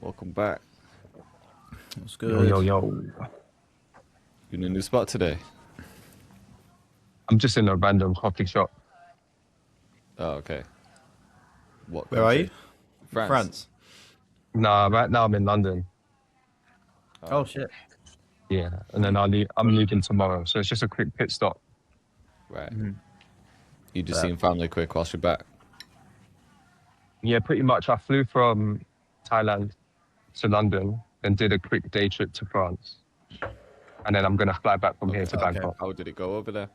Welcome back. What's Yo, yo, good? yo. You in a new spot today? I'm just in a random coffee shop. Oh, okay. What Where are you? country? France. France. Nah, right now I'm in London. Oh, Oh okay. shit. Yeah, and then I'm leaving tomorrow. So it's just a quick pit stop. Right. Mm-hmm. You just seen family quick whilst you're back. Yeah, pretty much. I flew from Thailand to London, then did a quick day trip to France. And then I'm going to fly back from here Okay. to Okay. Bangkok. How did it go over there?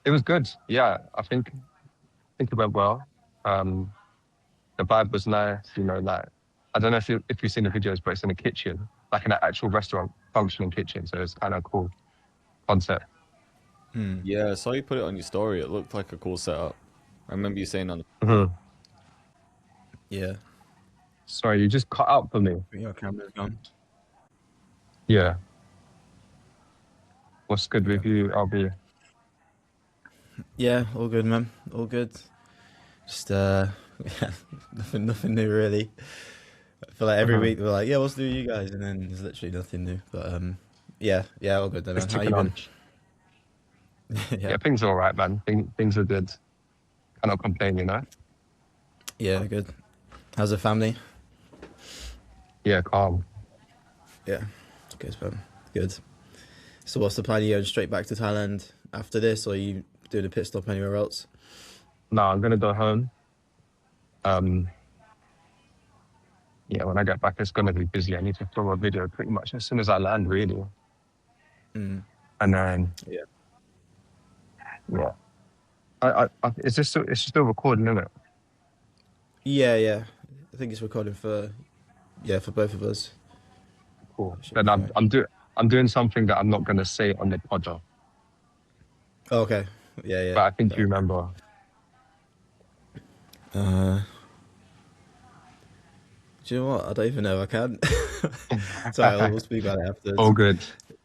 It was good. Yeah, I think it went well. Um, the vibe was nice. Like, I don't know if you've seen the videos, but it's in a kitchen, like in an actual restaurant, functioning kitchen. So it's kind of cool concept. Hmm. Yeah, I saw you put it on your story. It looked like a cool setup. I remember you saying on the. Mhm. Yeah. Sorry, you just cut out for me. Your camera's gone. Yeah. What's good Yeah. with you, LB? Yeah. All good, man. All good. Just yeah, nothing new really. I feel like every Mhm. week we're like, yeah, what's new with you guys, and then there's literally nothing new. But yeah, all good, then, man. Just How ticking you been? on. Yeah. Yeah, things are all right, man. Things are good. Cannot complain, you know? Yeah, good. How's the family? Yeah, calm. Yeah. Good, man. Good. So what's the plan? Are you going straight back to Thailand after this, or are you doing a pit stop anywhere else? No, I'm gonna go home. Um, yeah, when I get back, it's gonna be busy. I need to film a video pretty much as soon as I land, really. Mm. And then, Yeah. yeah. It's still recording, isn't it? Yeah. I think it's recording for both of us. Cool. Should be Then fine. I'm doing something that I'm not gonna say on the pod, Oh, okay. Yeah. but I think you Fair. remember. Uh, do you know what? I don't even know if I can. Sorry, we'll speak about it All afterwards. good.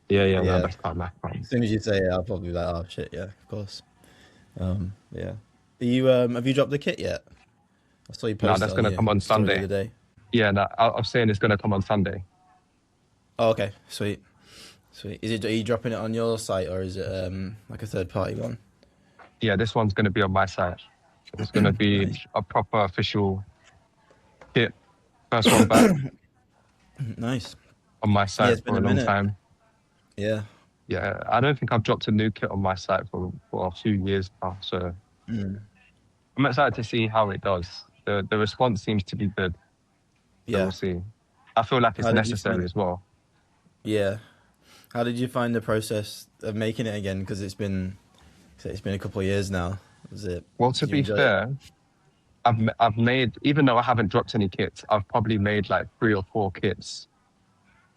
Yeah, no, Yeah. that's fine, that's fine. As soon as you say it, I'll probably be like, oh shit, yeah, of course. Yeah. Are you have you dropped the kit yet? I saw you No, post it that's on gonna your come on story the Sunday. other day. Yeah, no, I'm saying it's gonna come on Sunday. Oh, okay. Sweet. Is it, are you dropping it on your site, or is it like a third party one? Yeah, this one's gonna be on my site. It's gonna be Nice. a proper official kit. First one back Nice. on my Yeah, site it's been for a a long minute. time. Yeah. Yeah, I don't think I've dropped a new kit on my site for a few years now. So Mm. I'm excited to see how it does. The response seems to be good. So Yeah. we'll see. I feel like it's How did you necessary find? as well. Yeah. How did you find the process of making it again? Because it's been a couple of years now. Was it? Well, to Did you be enjoy it? fair, I've made, even though I haven't dropped any kits, I've probably made like 3 or 4 kits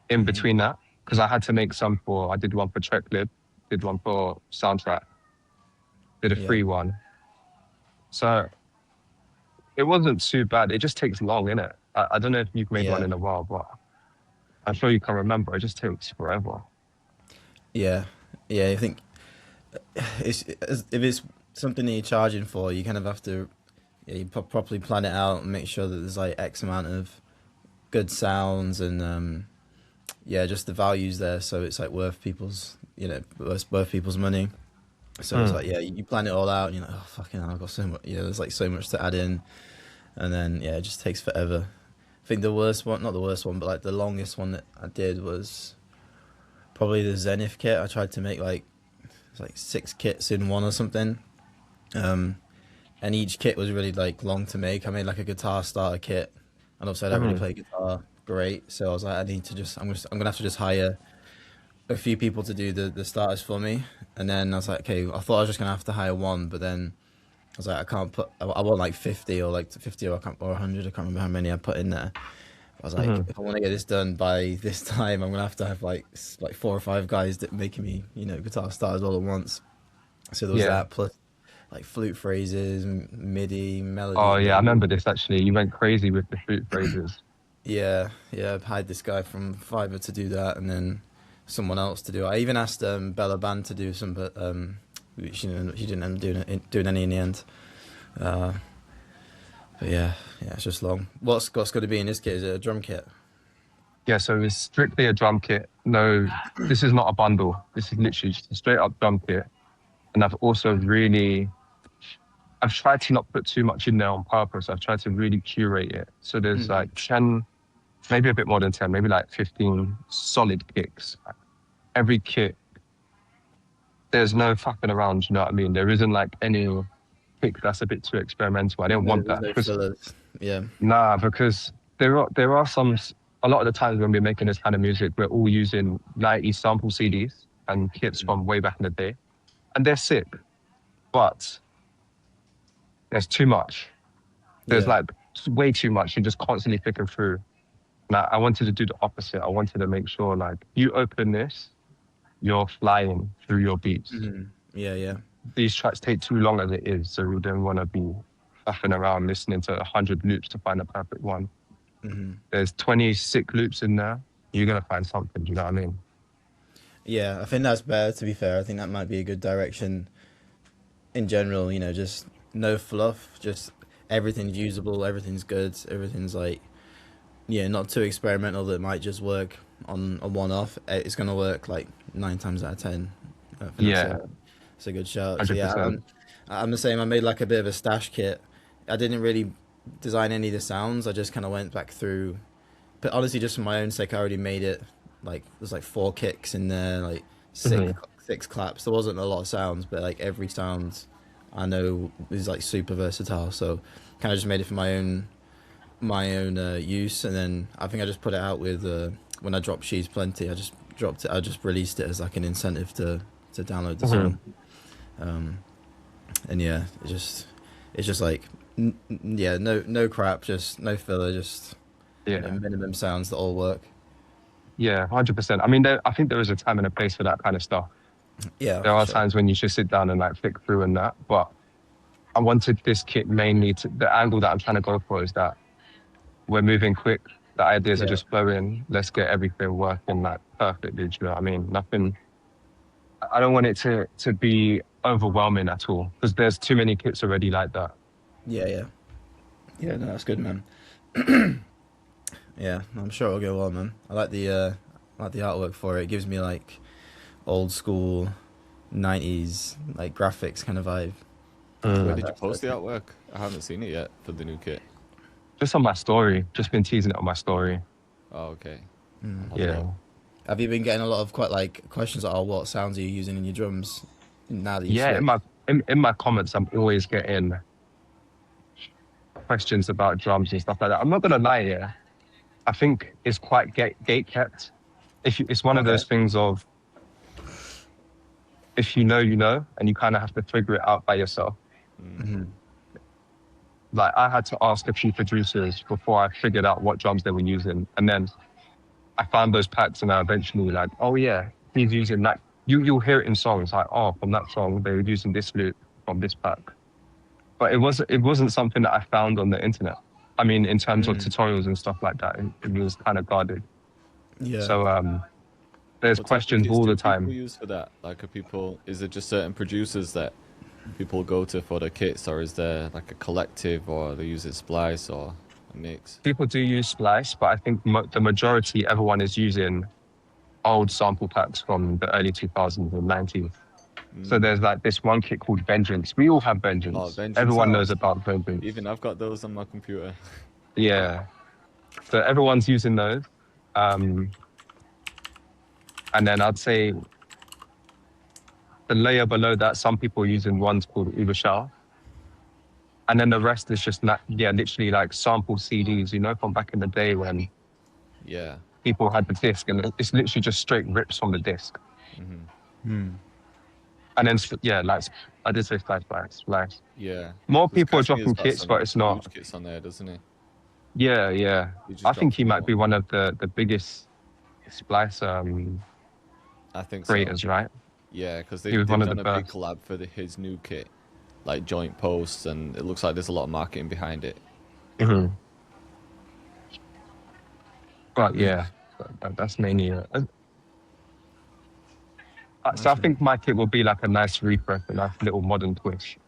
in between that, because I had to make some I did one for Trek did one for Soundtrack, did a Yeah. free one. So it wasn't too bad. It just takes long, innit? I don't know if you've made one Yeah. in a while, but I'm sure you can remember. It just takes forever. Yeah. I think if it's something that you're charging for, you kind of have to properly plan it out and make sure that there's like X amount of good sounds and just the values there, so it's like worth people's worth people's money. So it's Mm. like you plan it all out and you're like, oh fucking hell, I've got so much, there's like so much to add in, and then it just takes forever. I think the worst one, not the worst one, but like the longest one that I did was probably the Zenith kit. I tried to make it's like 6 kits in one or something. And each kit was really like long to make. I made like a guitar starter kit, and obviously I don't really Mhm. play guitar great, so I was like, I need to just I'm gonna have to just hire a few people to do the starters for me. And then I was like, okay, I thought I was just gonna have to hire one, but then I was like, I want like 50 or like 50 or 100. I can't remember how many I put in there. I was like, Mhm. if I want to get this done by this time, I'm gonna have like 4 or 5 guys that making me guitar starters all at once. So there was Yeah. that, plus like flute phrases, MIDI, Oh, melody. yeah. I remember this actually. You went crazy with the flute phrases. Yeah. I hired this guy from Fiverr to do that, and then someone else to do it. I even asked Bella Band to do some, but she didn't end up doing any in the end. But yeah, it's just long. What's going to be in this kit? Is it a drum kit? Yeah, so it's strictly a drum kit. No, this is not a bundle. This is literally just a straight up drum kit. And I've tried to not put too much in there on purpose. I've tried to really curate it. So there's like 10, maybe a bit more than 10, maybe like 15 solid kicks. Every kick, there's no fucking around, you know what I mean? There isn't like any kick that's a bit too experimental. I didn't want that. No fillers. Yeah. Nah, because there are a lot of the times when we're making this kind of music, we're all using 90s sample CDs and kits from way back in the day. And they're sick, but there's too much. There's like way too much. You're just constantly flicking through. And I wanted to do the opposite. I wanted to make sure like you open this, you're flying through your beats. Yeah. These tracks take too long as it is, so you don't want to be faffing around listening to 100 loops to find the perfect one. There's 20 sick loops in there. You're gonna find something. Do you know what I mean? Yeah, I think that's better. To be fair, I think that might be a good direction. In general, you know, just no fluff. Just everything's usable. Everything's good. Everything's like, not too experimental. That might just work on a one-off. It's gonna work like 9 times out of 10. I think it's a good shout. So, yeah, I'm the same. I made like a bit of a stash kit. I didn't really design any of the sounds. I just kind of went back through, but honestly, just for my own sake, I already made it. Like there's like 4 kicks in there, like 6 claps. There wasn't a lot of sounds, but like every sound I know is like super versatile. So kind of just made it for my own use, and then I think I just put it out with when I dropped She's Plenty. I just dropped it. I just released it as like an incentive to download the song. And yeah, it's just like no crap, just no filler, just minimum sounds that all work. Yeah, 100%. I mean, I think there is a time and a place for that kind of stuff. Yeah, there are times when you should sit down and like flick through and that, but I wanted this kit mainly the angle that I'm trying to go for is that we're moving quick. The ideas are just flowing. Let's get everything working like perfectly. Do you know what I mean? Nothing. I don't want it to be overwhelming at all because there's too many kits already like that. Yeah. No, that's good, man. Yeah, I'm sure it'll go well, man. I like the artwork for it. It gives me like old school 90s like graphics kind of vibe. Where did you post the artwork? I haven't seen it yet for the new kit. Just on my story. Just been teasing it on my story. Oh, okay. Yeah. Have you been getting a lot of quite like questions like, what sounds are you using in your drums now that you in my comments I'm always getting questions about drums and stuff like that. I'm not gonna lie here. I think it's quite gate kept. It's one of those things of if you know, and you kind of have to figure it out by yourself. Like I had to ask a few producers before I figured out what drums they were using, and then I found those packs, and I eventually like, oh yeah, he's using that. You'll hear it in songs like, oh, from that song they were using this loop from this pack, but it wasn't something that I found on the internet. I mean, in terms of tutorials and stuff like that, it was kind of guarded. Yeah. So there's questions all the time. What people use for that? Like, is it just certain producers that people go to for the kits, or is there like a collective, or they use it Splice or a mix? People do use Splice, but I think the majority, everyone is using old sample packs from the early 2000s and 90s. So there's like this one kit called Vengeance. We all have Vengeance. Oh, Vengeance. Everyone knows about Vengeance. Even I've got those on my computer. Yeah. So everyone's using those. And then I'd say the layer below that, some people are using ones called Ubershell. And then the rest is just literally like sample CDs, from back in the day when people had the disc, and it's literally just straight rips from the disc. And then, like I did say Splice. Yeah. More people are dropping kits, but it's not. Huge kits on there, doesn't he? Yeah. I think he might be one of the biggest Splice I think creators, so. right? Yeah, because they've done a big collab for his new kit, like joint posts, and it looks like there's a lot of marketing behind it. But yeah, that's mainly so I think my kit will be like a nice refresh, a nice little modern twist.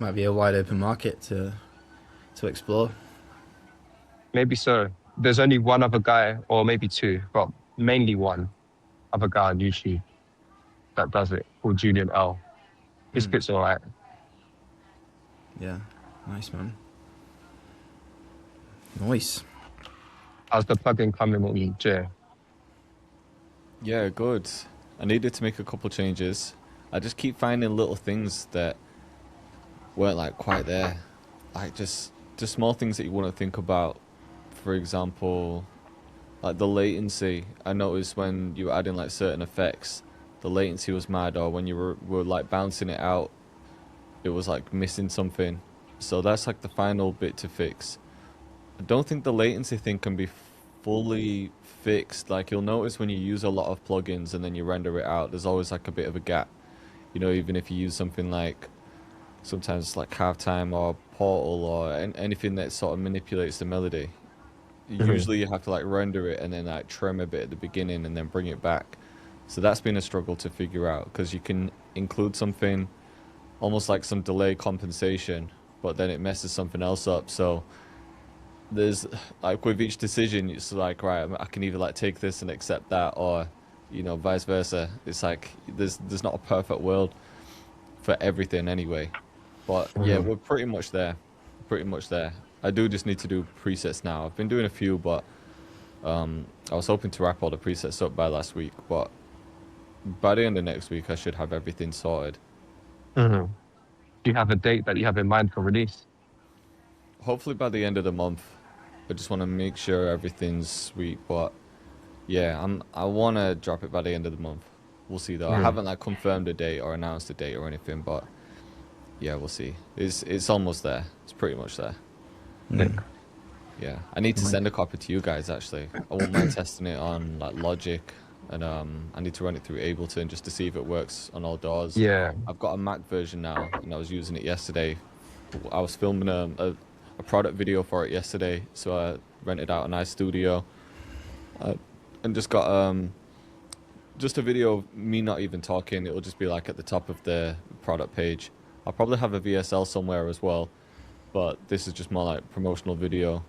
might be a wide open market to explore. Maybe so. There's only one other guy, or maybe two, but mainly one other guy on YouTube that does it, called Julian L. His spit's alright. Yeah, nice, man. Nice. How's the plugin coming on, Jay? Yeah, good. I needed to make a couple changes. I just keep finding little things that weren't like quite there, like just small things that you wouldn't think about. For example, like the latency. I noticed when you were adding like certain effects, the latency was mad, or when you were like bouncing it out, it was like missing something. So that's like the final bit to fix. I don't think the latency thing can be fully fixed. Like you'll notice when you use a lot of plugins and then you render it out, there's always like a bit of a gap. You know, even if you use something like sometimes like halftime or portal or anything that sort of manipulates the melody, usually you have to like render it and then like trim a bit at the beginning and then bring it back. So that's been a struggle to figure out, because you can include something almost like some delay compensation, but then it messes something else up. So there's like with each decision, it's like, right, I can either like take this and accept that, or you know, vice versa. It's like there's not a perfect world for everything anyway. But yeah, we're pretty much there. Pretty much there. I do just need to do presets now. I've been doing a few, but I was hoping to wrap all the presets up by last week, but by the end of next week I should have everything sorted. Do you have a date that you have in mind for release? Hopefully by the end of the month. I just want to make sure everything's sweet, but yeah, I want to drop it by the end of the month. We'll see though. I haven't like confirmed a date or announced a date or anything, but yeah, we'll see. It's almost there. It's pretty much there. Yeah, I need to send a copy to you guys actually. I won't mind testing it on like Logic, and I need to run it through Ableton just to see if it works on all DAWs. Yeah. I've got a Mac version now, and I was using it yesterday. I was filming a product video for it yesterday, so I rented out a nice studio, and just got just a video of me not even talking. It'll just be like at the top of the product page. I'll probably have a VSL somewhere as well, but this is just more like promotional video.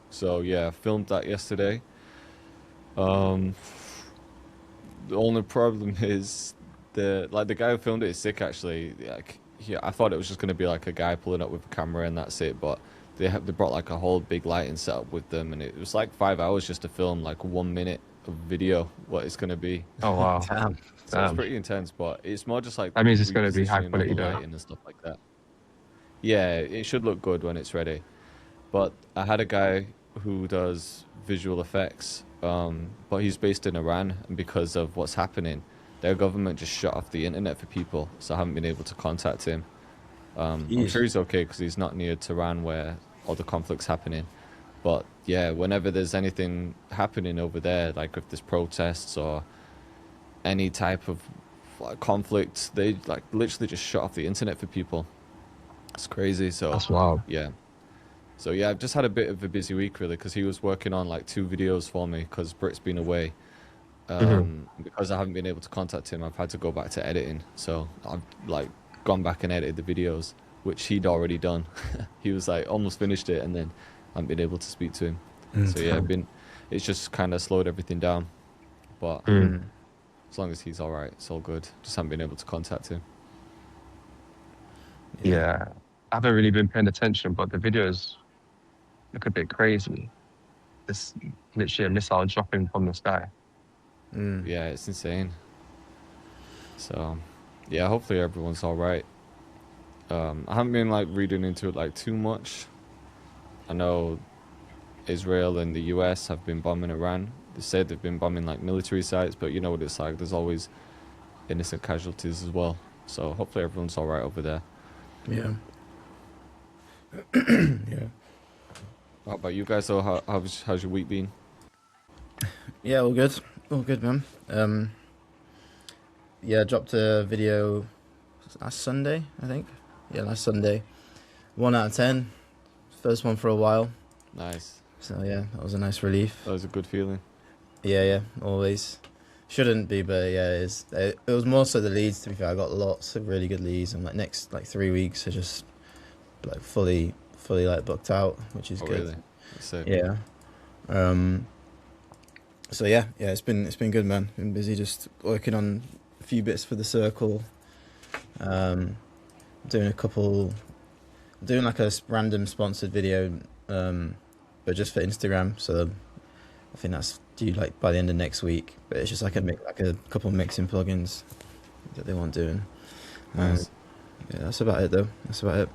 So yeah, I filmed that yesterday. The only problem is the guy who filmed it is sick actually. Like, I thought it was just gonna be like a guy pulling up with a camera and that's it, but they brought like a whole big lighting setup with them, and it was like 5 hours just to film like 1 minute of video. What it's gonna be. Oh wow. Damn. So it's pretty intense, but it's more just like That means it's gonna be high repositioning all quality the though. lighting and stuff like that. Yeah, it should look good when it's ready. But I had a guy who does visual effects, but he's based in Iran, and because of what's happening, their government just shut off the internet for people, so I haven't been able to contact him. I'm sure he's okay because he's not near Tehran where all the conflict's happening. But yeah, whenever there's anything happening over there, like if there's protests or any type of like conflict, they like literally just shut off the internet for people. It's crazy. So That's wild. yeah. So yeah, I've just had a bit of a busy week really, because he was working on like 2 videos for me because Brit's been away. Because I haven't been able to contact him, I've had to go back to editing. So I've like gone back and edited the videos, which he'd already done. He was like almost finished it, and then I haven't been able to speak to him. So yeah, it's just kind of slowed everything down. But as long as he's all right, it's all good. Just haven't been able to contact him. Yeah. I haven't really been paying attention, but the videos look a bit crazy. It's literally a missile dropping from the sky. Yeah, it's insane. So yeah, hopefully everyone's all right. I haven't been like reading into it like too much. I know Israel and the US have been bombing Iran. They said they've been bombing like military sites, but you know what it's like. There's always innocent casualties as well. So hopefully everyone's all right over there. Yeah. Yeah. How about you guys? So how's your week been? Yeah, all good. All good, man. Yeah, dropped a video last Sunday, I think. Yeah, last Sunday. 1 out of 10. First one for a while. Nice. So yeah, that was a nice relief. That was a good feeling. Yeah, always. Shouldn't be, but yeah, it was more so the leads. To be fair, I got lots of really good leads, and like next like 3 weeks are just like fully like booked out, which is Oh, good. really? That's sick. Yeah. Um. So yeah, it's been good, man. Been busy just working on a few bits for the circle. Um, doing a couple, doing like a random sponsored video, but just for Instagram. So I think that's due like by the end of next week. But it's just like a couple mixing plugins that they want doing. Nice. Yeah, that's about it though. That's about it.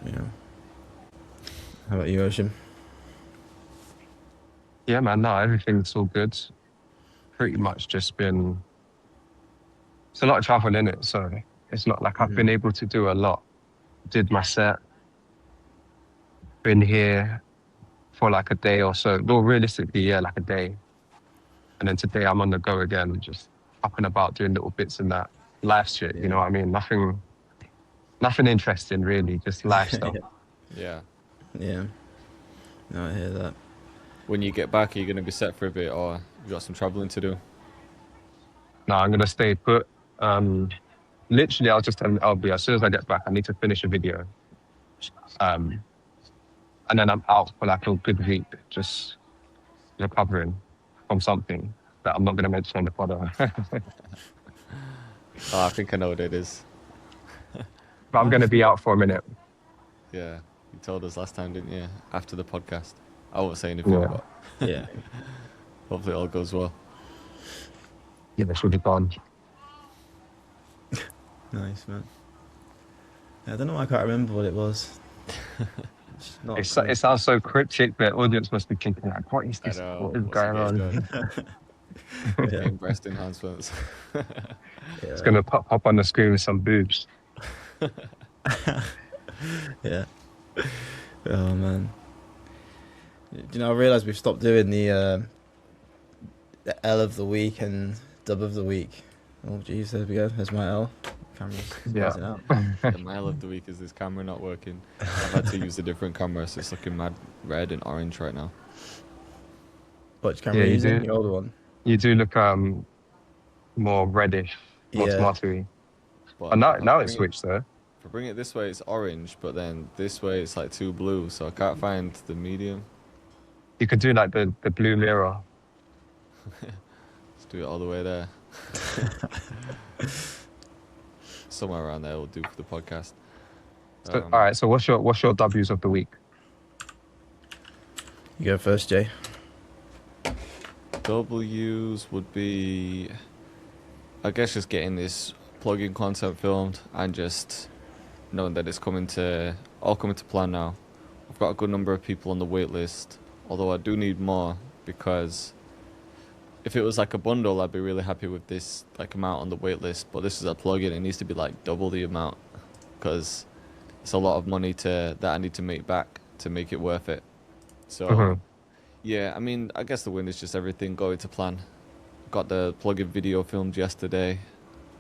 Yeah. How about you, Ocean? Yeah, man. No, everything's all good. Pretty much just been. It's a lot of travel in it, so it's not like I've been able to do a lot. Did my set, been here for like a day or so. Well, realistically, yeah, like a day. And then today I'm on the go again, just up and about doing little bits in that life shit. You know what I mean? Nothing interesting really, just life stuff. Yeah. Yeah. No, I hear that. When you get back, are you going to be set for a bit, or you got some traveling to do? No, I'm gonna stay put. Literally, I'll just tell I'll be as soon as I get back, I need to finish a video. And then I'm out for like a good week, just recovering from something that I'm not gonna mention on the pod. Oh, I think I know what it is. But I'm gonna be out for a minute. Yeah, you told us last time, didn't you? After the podcast. I won't say anything, Yeah. but Yeah. hopefully it all goes well. Yeah, they should be gone. Nice, man. I don't know why I can't remember what it was. It's not It sounds so cryptic that audience must be thinking like, what is I this? know. What is what's going he on? doing? yeah. Getting breast enhancements. It's gonna pop on the screen with some boobs. Yeah. Oh man. Do you know? I realised we've stopped doing the L of the week and dub of the week. Oh geez, there we go. There's my L. Camera's Yeah. buzzing out. The mile of the week is this camera not working. I've had to use a different camera, so it's looking mad red and orange right now. Which camera Yeah, are you you using? do. Your older one. You do look more reddish, more Yeah. tomatoey. But And if I now bring it's switched though. If I bring it this way, it's orange, but then this way it's like too blue, so I can't find the medium. You could do like the blue mirror. Let's do it all the way there. Somewhere around there will do for the podcast. So, all right. So what's your W's of the week? You go first, Jay. W's would be, I guess, just getting this plugin content filmed and just knowing that it's all coming to plan now. I've got a good number of people on the wait list, although I do need more, because if it was like a bundle, I'd be really happy with this like amount on the wait list. But this is a plugin; it needs to be like double the amount, because it's a lot of money that I need to make back to make it worth it. So, yeah, I mean, I guess the win is just everything going to plan. Got the plugin video filmed yesterday,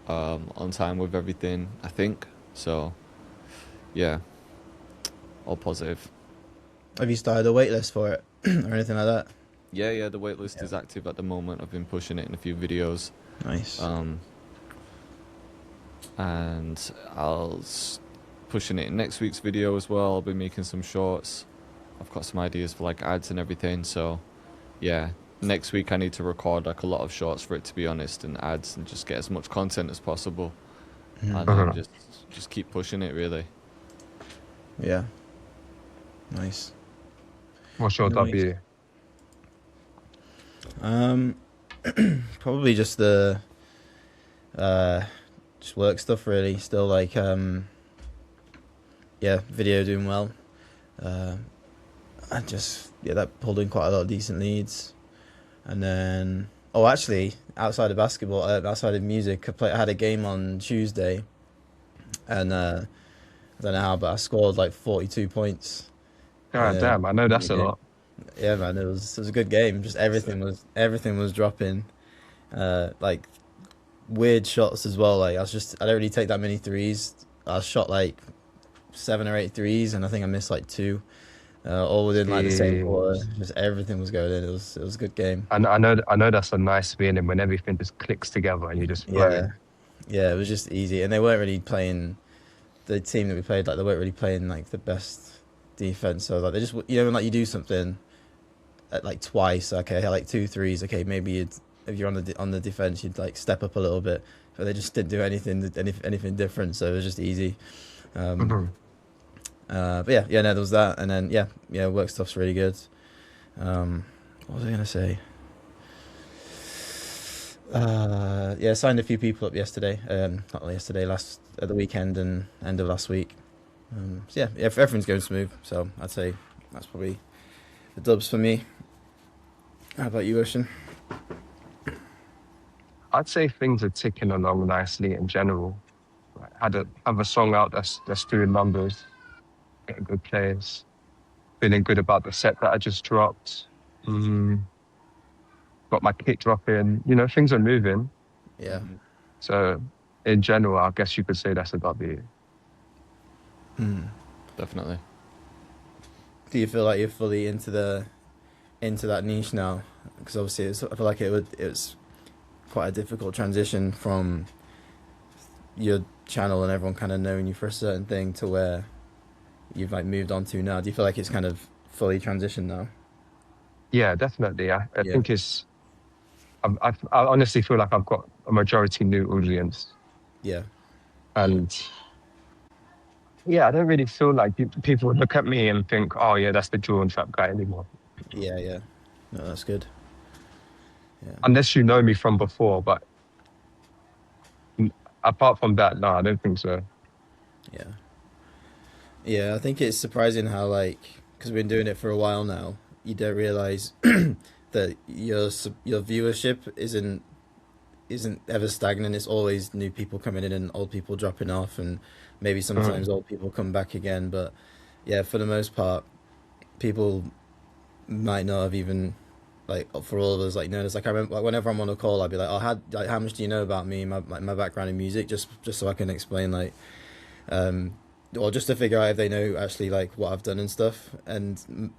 on time with everything, I think. So, yeah, all positive. Have you started a wait list for it or anything like that? Yeah, the waitlist is active at the moment. I've been pushing it in a few videos. Nice. And pushing it in next week's video as well. I'll be making some shorts. I've got some ideas for like ads and everything. So, yeah, next week I need to record like a lot of shorts for it, to be honest, and ads, and just get as much content as possible. And then just keep pushing it, really. Yeah. Nice. What's your Nice. W? Probably just the just work stuff really. Still like video doing well. I just that pulled in quite a lot of decent leads, and then actually outside of basketball, outside of music, I had a game on Tuesday, and I don't know how, but I scored like 42 points. God damn, I know that's a lot. Yeah, man, it was a good game. Just everything was dropping, like weird shots as well. Like I don't really take that many threes. I shot like 7 or 8 threes, and I think I missed like 2. all within like the same quarter. Jeez. Just everything was going in. It was a good game. I know that's a nice feeling when everything just clicks together and you're just Yeah, flowing. yeah, it was just easy, and they weren't really playing the team that we played. Like they weren't really playing like the best defense. So like they just when like you do something at like twice, okay, like two threes, okay, maybe if you're on the defense, you'd like step up a little bit. But they just didn't do anything different. So it was just easy. Um, Mhm. but yeah, no, there was that, and then work stuff's really good. What was I gonna say? Yeah, signed a few people up yesterday. Not yesterday, last at the weekend and end of last week. So yeah, everything's going smooth. So I'd say that's probably the dubs for me. How about you, Ocean? I'd say things are ticking along nicely in general. Like, have a song out that's doing numbers, getting good players, feeling good about the set that I just dropped. Mm, got my kit dropping. Things are moving. Yeah. Hmm. So in general, I guess you could say that's a W. Hmm. Definitely. Do you feel like you're fully into that niche now? Because obviously, I feel like it was quite a difficult transition from your channel and everyone kind of knowing you for a certain thing to where you've like moved on to now. Do you feel like it's kind of fully transitioned now? Yeah, definitely. I Yeah. think I honestly feel like I've got a majority new audience, Yeah. and yeah, I don't really feel like people would look at me and think, "Oh, yeah, that's the drill and trap guy" anymore. Yeah. Yeah. No, that's good. Yeah. Unless you know me from before, but mm, apart from that, no, I don't think so. Yeah. Yeah. I think it's surprising how like because we've been doing it for a while now, you don't realize that your viewership isn't ever stagnant. It's always new people coming in and old people dropping off, and maybe Mhm. sometimes old people come back again. But yeah, for the most part, people might not have even like for all of us like noticed. Like I remember like, whenever I'm on a call, I'd be like, "Oh, how much do you know about me, my background in music, just so I can explain like um, or just to figure out if they know actually like what I've done and stuff." And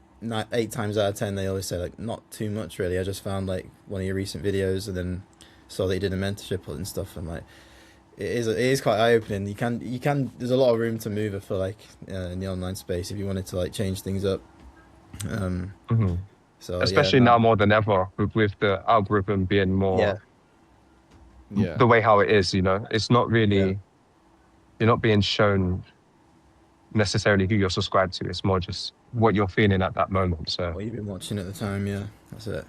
8 times out of 10, they always say like, "Not too much really. I just found like one of your recent videos and then saw that you did a mentorship and stuff." And like, it is quite eye opening. You can. There's a lot of room to move. I feel like in the online space if you wanted to like change things up. Um, Mhm. so yeah, Especially no, now more than ever, with the algorithm being yeah, more Yeah. the way how it is. It's not yeah. really you're not being shown necessarily who you're subscribed to. It's more just what you're feeling at that moment. So What you've been watching at the time, yeah, that's it.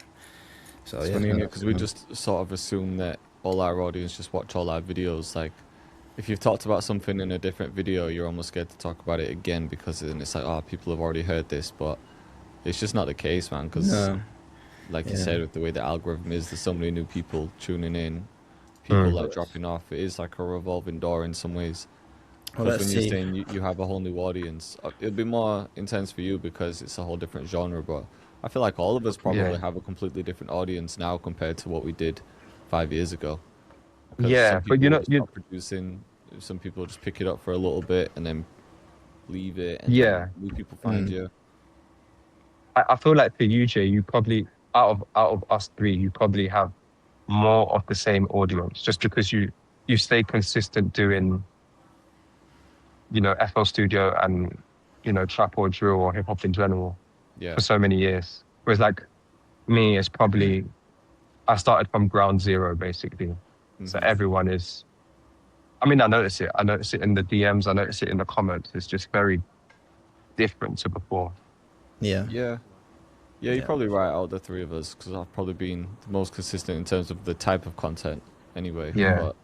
So It's yeah, funny no, because that's we man. just sort of assume that all our audience just watch all our videos. Like, if you've talked about something in a different video, you're almost scared to talk about it again because then it's like, oh, people have already heard this. But it's just not the case, man. Because, No, like you yeah, said, with the way the algorithm is, there's so many new people tuning in, people mm, like dropping off. It is like a revolving door in some ways. well, Because let's when you're see. saying you have a whole new audience, it'll be more intense for you because it's a whole different genre. But I feel like all of us yeah, probably have a completely different audience now compared to what we did 5 years ago. Because some yeah. But people will just stop producing, some people just pick it up for a little bit and then leave it, and then yeah. new people find Mm, you. I feel like for you, Jay, you probably out of us three, you probably have more of the same audience just because you stay consistent doing FL Studio and trap or drill or hip hop in general Yeah. for so many years. Whereas like me, it's probably I started from ground zero basically. So Hmm. everyone is. I mean, I notice it. I notice it in the DMs. I notice it in the comments. It's just very different to before. yeah, Yeah. Yeah, you're yeah, probably right out of the three of us because I've probably been the most consistent in terms of the type of content anyway. Yeah, But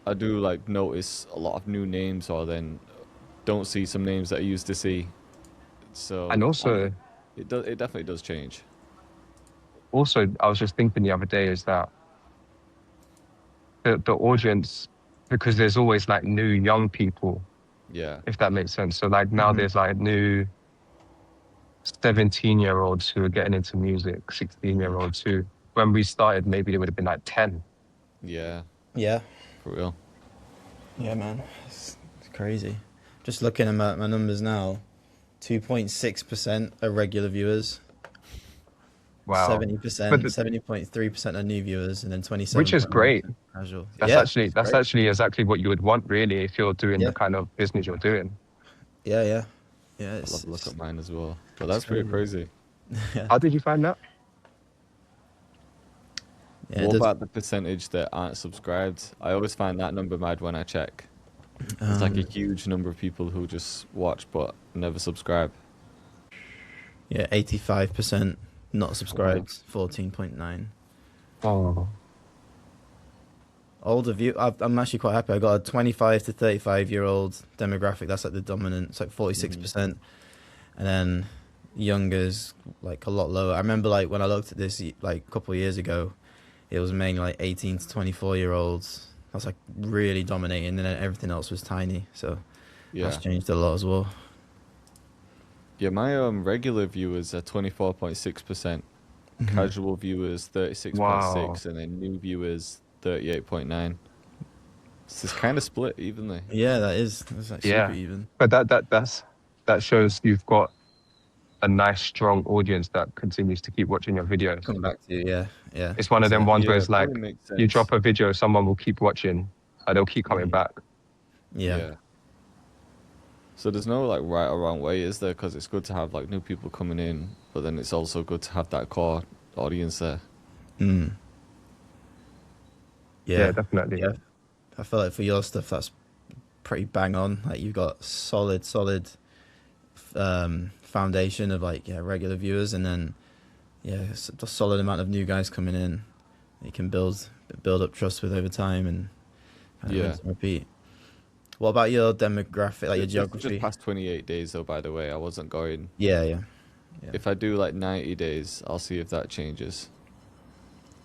I do like notice a lot of new names or then don't see some names that I used to see. and So also it definitely does change. also I was just thinking the other day is that the audience because there's always like new young people Yeah. if that makes sense. So like now hmm there's like new 17-year-olds who are getting into music, 16-year-olds who when we started maybe they would have been like 10. Yeah. yeah, For real. yeah, man. It's crazy. Just looking at my numbers now, 2.6% are regular viewers. Wow. 70%, But 70.3% are new viewers, and then which is 27.1% great. casual. That's Yeah, actually it's that's great. actually exactly what you would want, really, if you're doing Yeah, the kind of business you're doing. yeah. I'll have a look at mine as well. But It's that's pretty crazy. crazy. Yeah, How did you find that? yeah. It What does. about the percentage that aren't subscribed? I always find that number mad when I check. There's like a Um, huge number of people who just watch but never subscribe. yeah, 85% not Wow. subscribed. 14.9. Oh. Older view. I'm actually quite happy. I got a 25 to 35-year-old demographic. That's like the dominant. It's like Hmm. 46%, and then younger's like a lot lower. I remember like when I looked at this like a couple of years ago, it was mainly like 18 to 24-year-olds. That's like really dominating, and then everything else was tiny. So that's Yeah. changed a lot as well. Yeah, my regular viewers are 24.6%, Hmm. casual viewers Wow. 36.6, and then new viewers 38.9. So it's kind of split evenly. Yeah, that's like super Yeah. even. But that shows you've got a nice, strong audience that continues to keep watching your videos. Coming back to you, yeah, yeah. It's one of It's them ones where Yeah, it's it probably like makes you sense. drop a video, someone will keep watching, and they'll keep coming Mhm. back. Yeah, Yeah. So there's no like right or wrong way, is there? Because it's good to have like new people coming in, but then it's also good to have that core audience there. mm. Yeah, Yeah, definitely. yeah. I feel like for your stuff, that's pretty bang on. Like you've got solid foundation of like regular viewers, and then a solid amount of new guys coming in. You can build up trust with over time and kind of Yeah. rinse and repeat. What about your demographic, like your This is just geography? past 28 days though, by the way. I wasn't going. Yeah. If I do like 90 days, I'll see if that changes.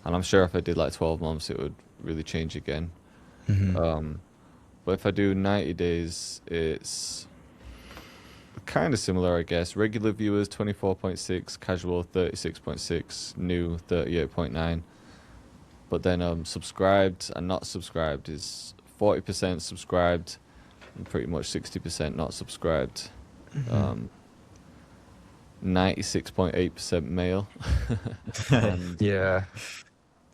And I'm sure if I did like 12 months, it would really change again. Hmm. But if I do 90 days, it's kind of similar, I guess. Regular viewers 24.6, casual 36.6, new 38.9. But then subscribed and not subscribed is 40% subscribed and pretty much 60% not subscribed. Hmm. Um, 96.8% male. And Yeah.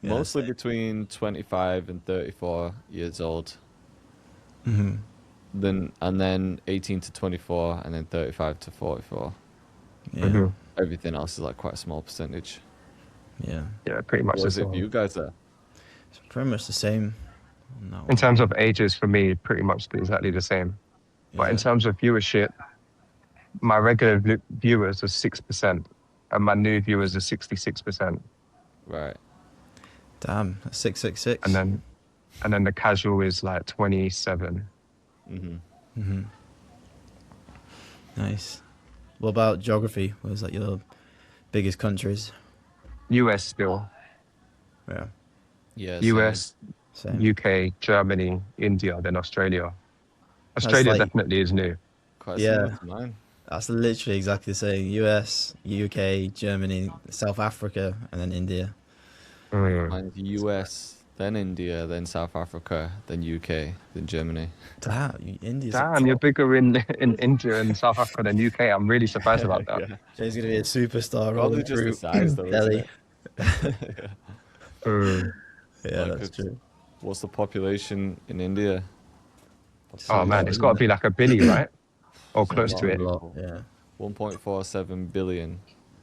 Yeah. mostly between 25 and 34 years old. Hmm. Then 18 to 24 and then 35 to 44. Yeah. Hmm. Everything else is like quite a small percentage. Yeah. Yeah, pretty much What the is it for same. you guys there? It's pretty much the same on that In one. terms of ages, for me, pretty much exactly the same. But in Yeah. terms of viewership, my regular viewers are 6%, and my new viewers are 66%. Right. Damn, that's And 666. then and then the casual is like 27. Hmm. Hmm. Nice. What about geography? Where's like your biggest countries? US still. Yeah. Yeah, same. US, Same. UK, Germany, India, then Australia. That's Australia like, definitely is new. Quite similar yeah, to mine. that's literally exactly the same. US, UK, Germany, South Africa, and then India. Mm. Mine's US, then India, then South Africa, then UK, then Germany. Damn, India's like Damn, you're top. bigger in India and South Africa than UK. I'm really surprised about that. Yeah. Jay's gonna be a superstar Probably rolling just the through size though, isn't Delhi. it? Yeah. Mm. Yeah, Like, that's true. what's the population in India? It's a Oh man, lot, it's isn't got to it? be like a billy, right? Or It's a close It's to a lot of it. lot. people. Yeah. 1.47 billion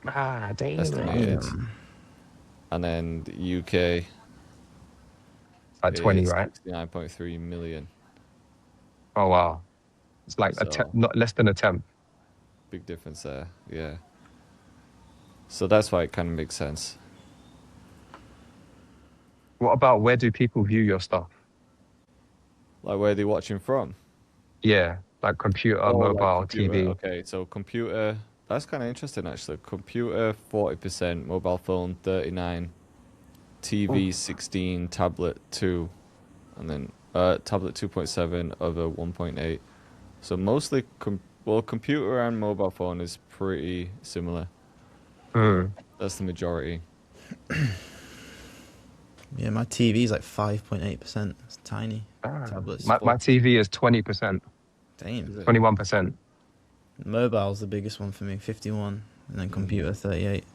Ah, damn. estimated. Damn. And then the UK Like 20, is right? 69.3 million. Oh wow, it's like So not less than a tenth. big difference there. Yeah. So that's why it kind of makes sense. What about where do people view your stuff? Like where are they watching from? Yeah, like computer, Oh, like mobile, computer. TV. Okay, so computer. That's kind of interesting actually. Computer 40%, mobile phone 39, Oh. TV 16, tablet 2, and then tablet 2.7, other 1.8. So mostly computer and mobile phone is pretty similar. Mm. That's the majority. Yeah, my TV's like 5.8%. It's tiny. Ah. Tablets My 4. TV is 20%, Is Damn. it? 21%. Mobile's the biggest one for me, 51, and then computer 38.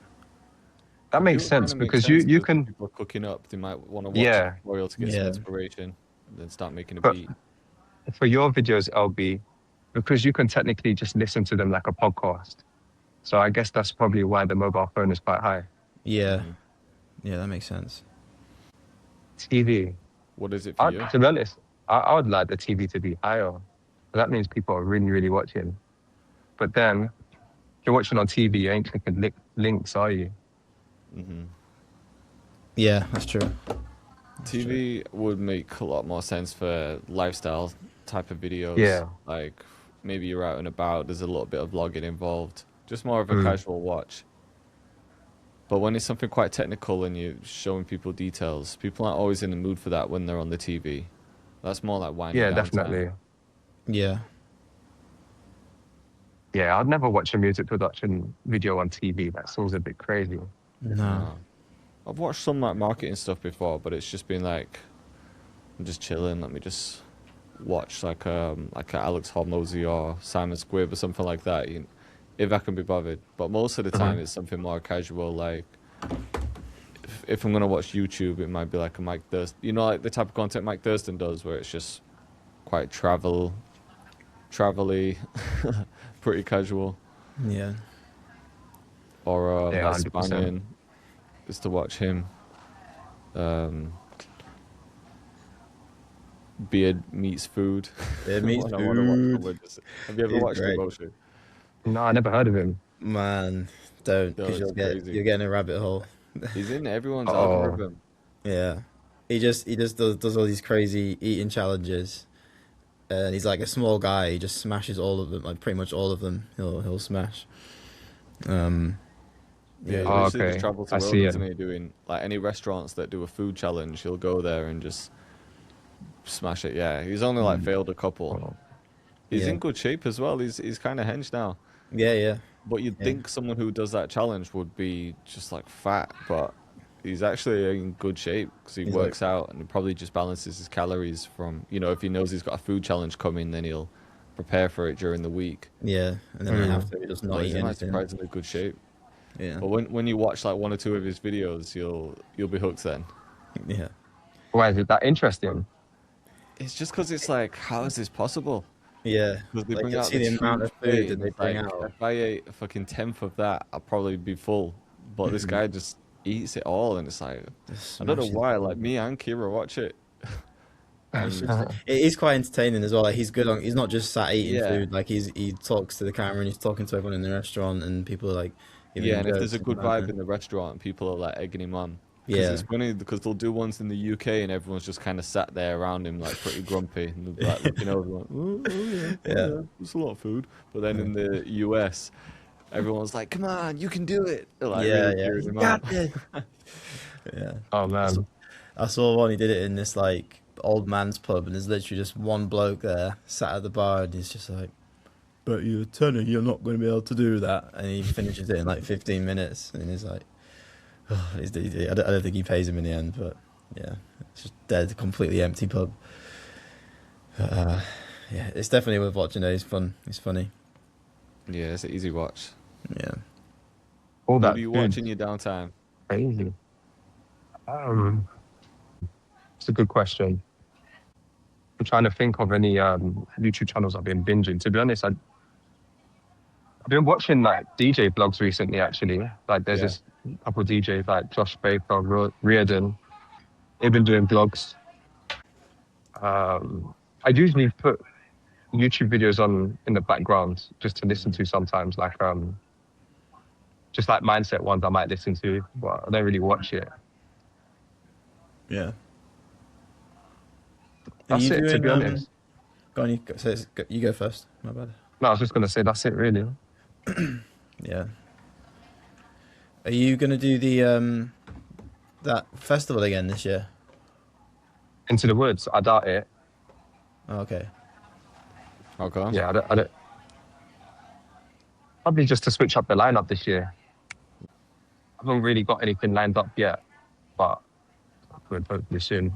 That makes Computer kind sense of makes because sense you because when can, people are cooking up, they might want to watch a yeah. tutorial to get some Yeah, inspiration, and then start making a But beat. for your videos, LB, because you can technically just listen to them like a podcast. So I guess that's probably why the mobile phone is quite high. yeah, Hmm. yeah. That makes sense. TV. What is it for you? To be honest, I would like the TV to be higher. That means people are really, really watching. But then, if you're watching on TV, you ain't clicking links, are you? Hmm. Yeah, that's true. That's true. TV would make a lot more sense for lifestyle type of videos. Yeah. Like maybe you're out and about, there's a little bit of vlogging involved. Just more of a Mm. casual watch. But when it's something quite technical and you're showing people details, people aren't always in the mood for that when they're on the TV. That's more like winding Yeah, down time. definitely. Yeah, Yeah, I'd never watch a music production video on TV. That seems a bit crazy. no. No. I've watched some like marketing stuff before, but it's just been like I'm just chilling. Let me just watch like a Alex Hormozy or Simon Squibb or something like that. If I can be bothered. But most of the time, it's something more casual. Like if I'm gonna watch YouTube, it might be like a Mike Thurston. You know, like the type of content Mike Thurston does, where it's just quite travel-y, pretty casual. Yeah, Or Yeah, Matt 100%. Spanian is to watch him. Um, Beard meets food. Beard meets I wanna watch food. someone have you ever He's watched great. Devotion? No, I never heard of him. Man, don't, No, because it's you'll crazy. get in a rabbit hole. He's in everyone's Oh, algorithm. Yeah, he just does all these crazy eating challenges, and he's like a small guy. He just smashes all of them, like pretty much all of them. He'll smash. Um, Yeah, yeah, he oh, literally just okay. travels the I world, see it. doesn't he? Doing like any restaurants that do a food challenge, he'll go there and just smash it. Yeah, he's only like failed a couple. Oh, He's yeah, in good shape as well. He's kind of hench now. yeah, But you'd yeah, think someone who does that challenge would be just like fat, but he's actually in good shape because he he's like, works out and probably just balances his calories from, if he knows he's got a food challenge coming, then he'll prepare for it during the week. yeah, and then after he does not But he's eat in like anything. surprisingly good shape. Yeah, But when you watch like one or two of his videos, you'll be hooked then. yeah, why is it that interesting? It's just because it's like, how is this possible? yeah. Because they Like bring you out see this the amount huge of food plate, that and they it's bring like, out. if I ate a fucking tenth of that, I'd probably be full. But this guy just eats it all, and it's like, Just I don't know smashes why. all Like of me and Kira watch it, It's and just, it is quite entertaining as well. Like he's good on. He's not just sat eating yeah, food. Like he talks to the camera and he's talking to everyone in the restaurant, and people are like giving yeah. him And if there's jokes a and good vibe banter. in the restaurant, people are like egging him on. Because it's Yeah, funny because they'll do ones in the UK and everyone's just kind of sat there around him like pretty grumpy and they'll be like looking over like, oh yeah, yeah, there's a lot of food. But then in the US, everyone's like, come on, you can do it. They're like yeah, really yeah. cheering You him got on. this. Yeah, Oh I saw, man. I saw one. He did it in this like old man's pub, and there's literally just one bloke there sat at the bar, and he's just like, "But you're a tenner, you're not going to be able to do that." And he finishes it in like 15 minutes, and he's like, oh, I don't think he pays him in the end, but yeah, it's just dead, completely empty pub. Uh, yeah, it's definitely worth watching. Though. He's fun. He's funny. Yeah, it's an easy watch. Yeah. All What that do you food. watch in your downtime? Crazy. It's a good question. I'm trying to think of any YouTube channels I've been binging. To be honest, I've been watching like DJ blogs recently. Actually, like there's Yeah. this couple of DJs like Josh Baker, Reardon. They've been doing blogs. I usually put YouTube videos on in the background just to listen to sometimes, like just like mindset ones I might listen to, but I don't really watch it. Yeah. Are That's you it, to doing be honest. Go on, you go first. My bad. No, I was just gonna say that's it, really. Yeah. Are you gonna do the that festival again this year? Into the Woods, I doubt it. Oh, okay. Okay. Yeah, I don't. Probably just to switch up the lineup this year. I haven't really got anything lined up yet, but I could hopefully soon.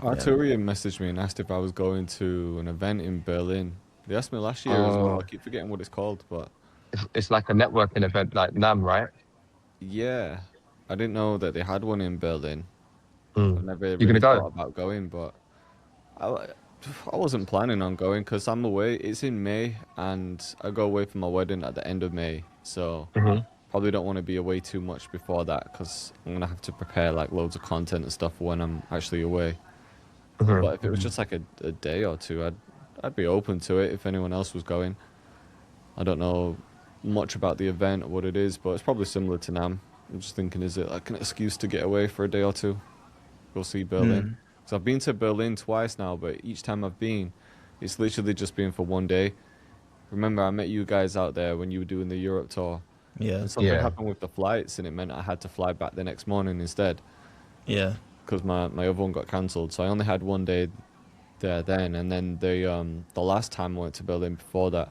Arturian Yeah. messaged me and asked if I was going to an event in Berlin They asked me last year as well. I Oh, keep forgetting what it's called, but it's like a networking event like NAM, right? yeah, I didn't know that they had one in Berlin. I've Mm. never You really gonna thought go? about going, but I, I wasn't planning on going because I'm away. It's in May, and I go away for my wedding at the end of May. So Hmm. probably don't want to be away too much before that because I'm gonna have to prepare like loads of content and stuff for when I'm actually away. Hmm. But if it was just like a day or two, I'd be open to it if anyone else was going. I don't know much about the event or what it is, but it's probably similar to Nam. I'm just thinking, is it like an excuse to get away for a day or two, go see Berlin? Mm. So I've been to Berlin twice now, but each time I've been, it's literally just been for one day. Remember, I met you guys out there when you were doing the Europe tour, Yeah. and something Yeah. happened with the flights, and it meant I had to fly back the next morning instead Yeah. because my other one got cancelled. So I only had one day there then, and then the last time I went to Berlin before that,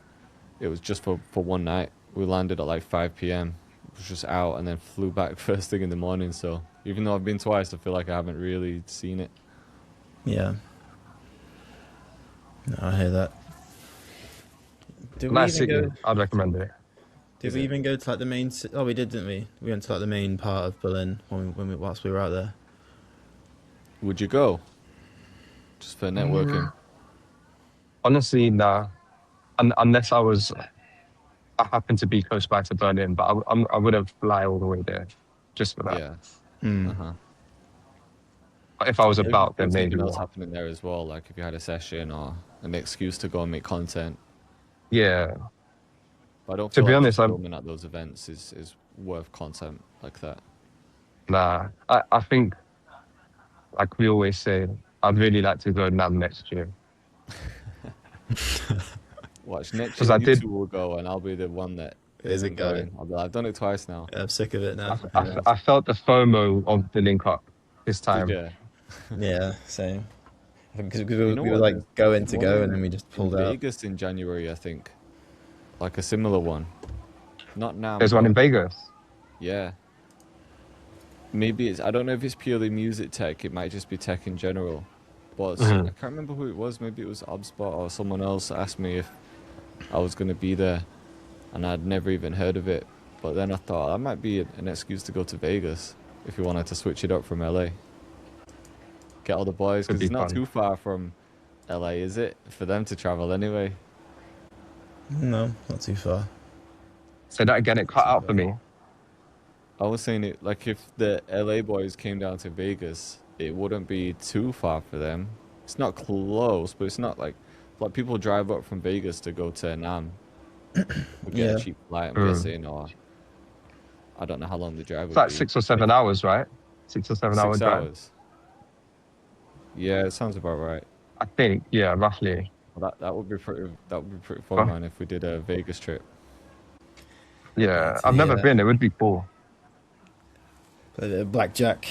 it was just for one night. We landed at like 5 p.m. It was just out and then flew back first thing in the morning. So even though I've been twice, I feel like I haven't really seen it. Yeah. No, I hear that. Did we Nice even city. go? I'd recommend it. Did Is we it? even go to like the main? Oh, we did, didn't we? We went to like the main part of Berlin whilst we were out there. Would you go just for networking? Mm. Honestly, nah. Unless I happened to be close by to Berlin, but I wouldn't fly all the way there just for that. Yeah. Hmm. Uh huh. But if I was If about, there then was maybe. anything else Yeah. happening there as well, like if you had a session or an excuse to go and make content. Yeah. But I don't To feel be like honest, just I'm filming at those events is worth content like that. nah. I think like we always say, I'd really like to go NAM next year Watch next because year, I you did. two will go, and I'll be the one that Isn't isn't going. going. I'll be like, I've done it twice now. I'm sick of it I, now. I, Yeah. I felt the FOMO of the link up this Did time. you? Yeah, same. I think because You know we were what? like There's going to one go and then we just in pulled out. Vegas in January, I think. Like a similar one. Not Nam, There's one but in Vegas. yeah. Maybe it's, I don't know if it's purely music tech, it might just be tech in general. But I Mhm. can't remember who it was. Maybe it was Obspot or someone else asked me if I was going to be there, and I'd never even heard of it. But then I thought that might be an excuse to go to Vegas if you wanted to switch it up from LA. Get all the boys, Could because be it's not fun. too far from LA, is it? For them to travel anyway. No, not too far. Say that again. It Not cut too out for far. me. I was saying it like if the LA boys came down to Vegas, it wouldn't be too far for them. It's not close, but it's not like people drive up from Vegas to go to Nam. We get a Yeah. cheap flight, I'm Mm. guessing, or I don't know how long the drive It's would like be. 6 or 7 Like hours, right? 6 or 7 hour six drive. hours. Yeah, it sounds about right. I think. Yeah, roughly. Well, that would be pretty fun, Well, man, if we did a Vegas trip. Yeah, yeah, to I've the never been. It would be cool. play a bit of blackjack.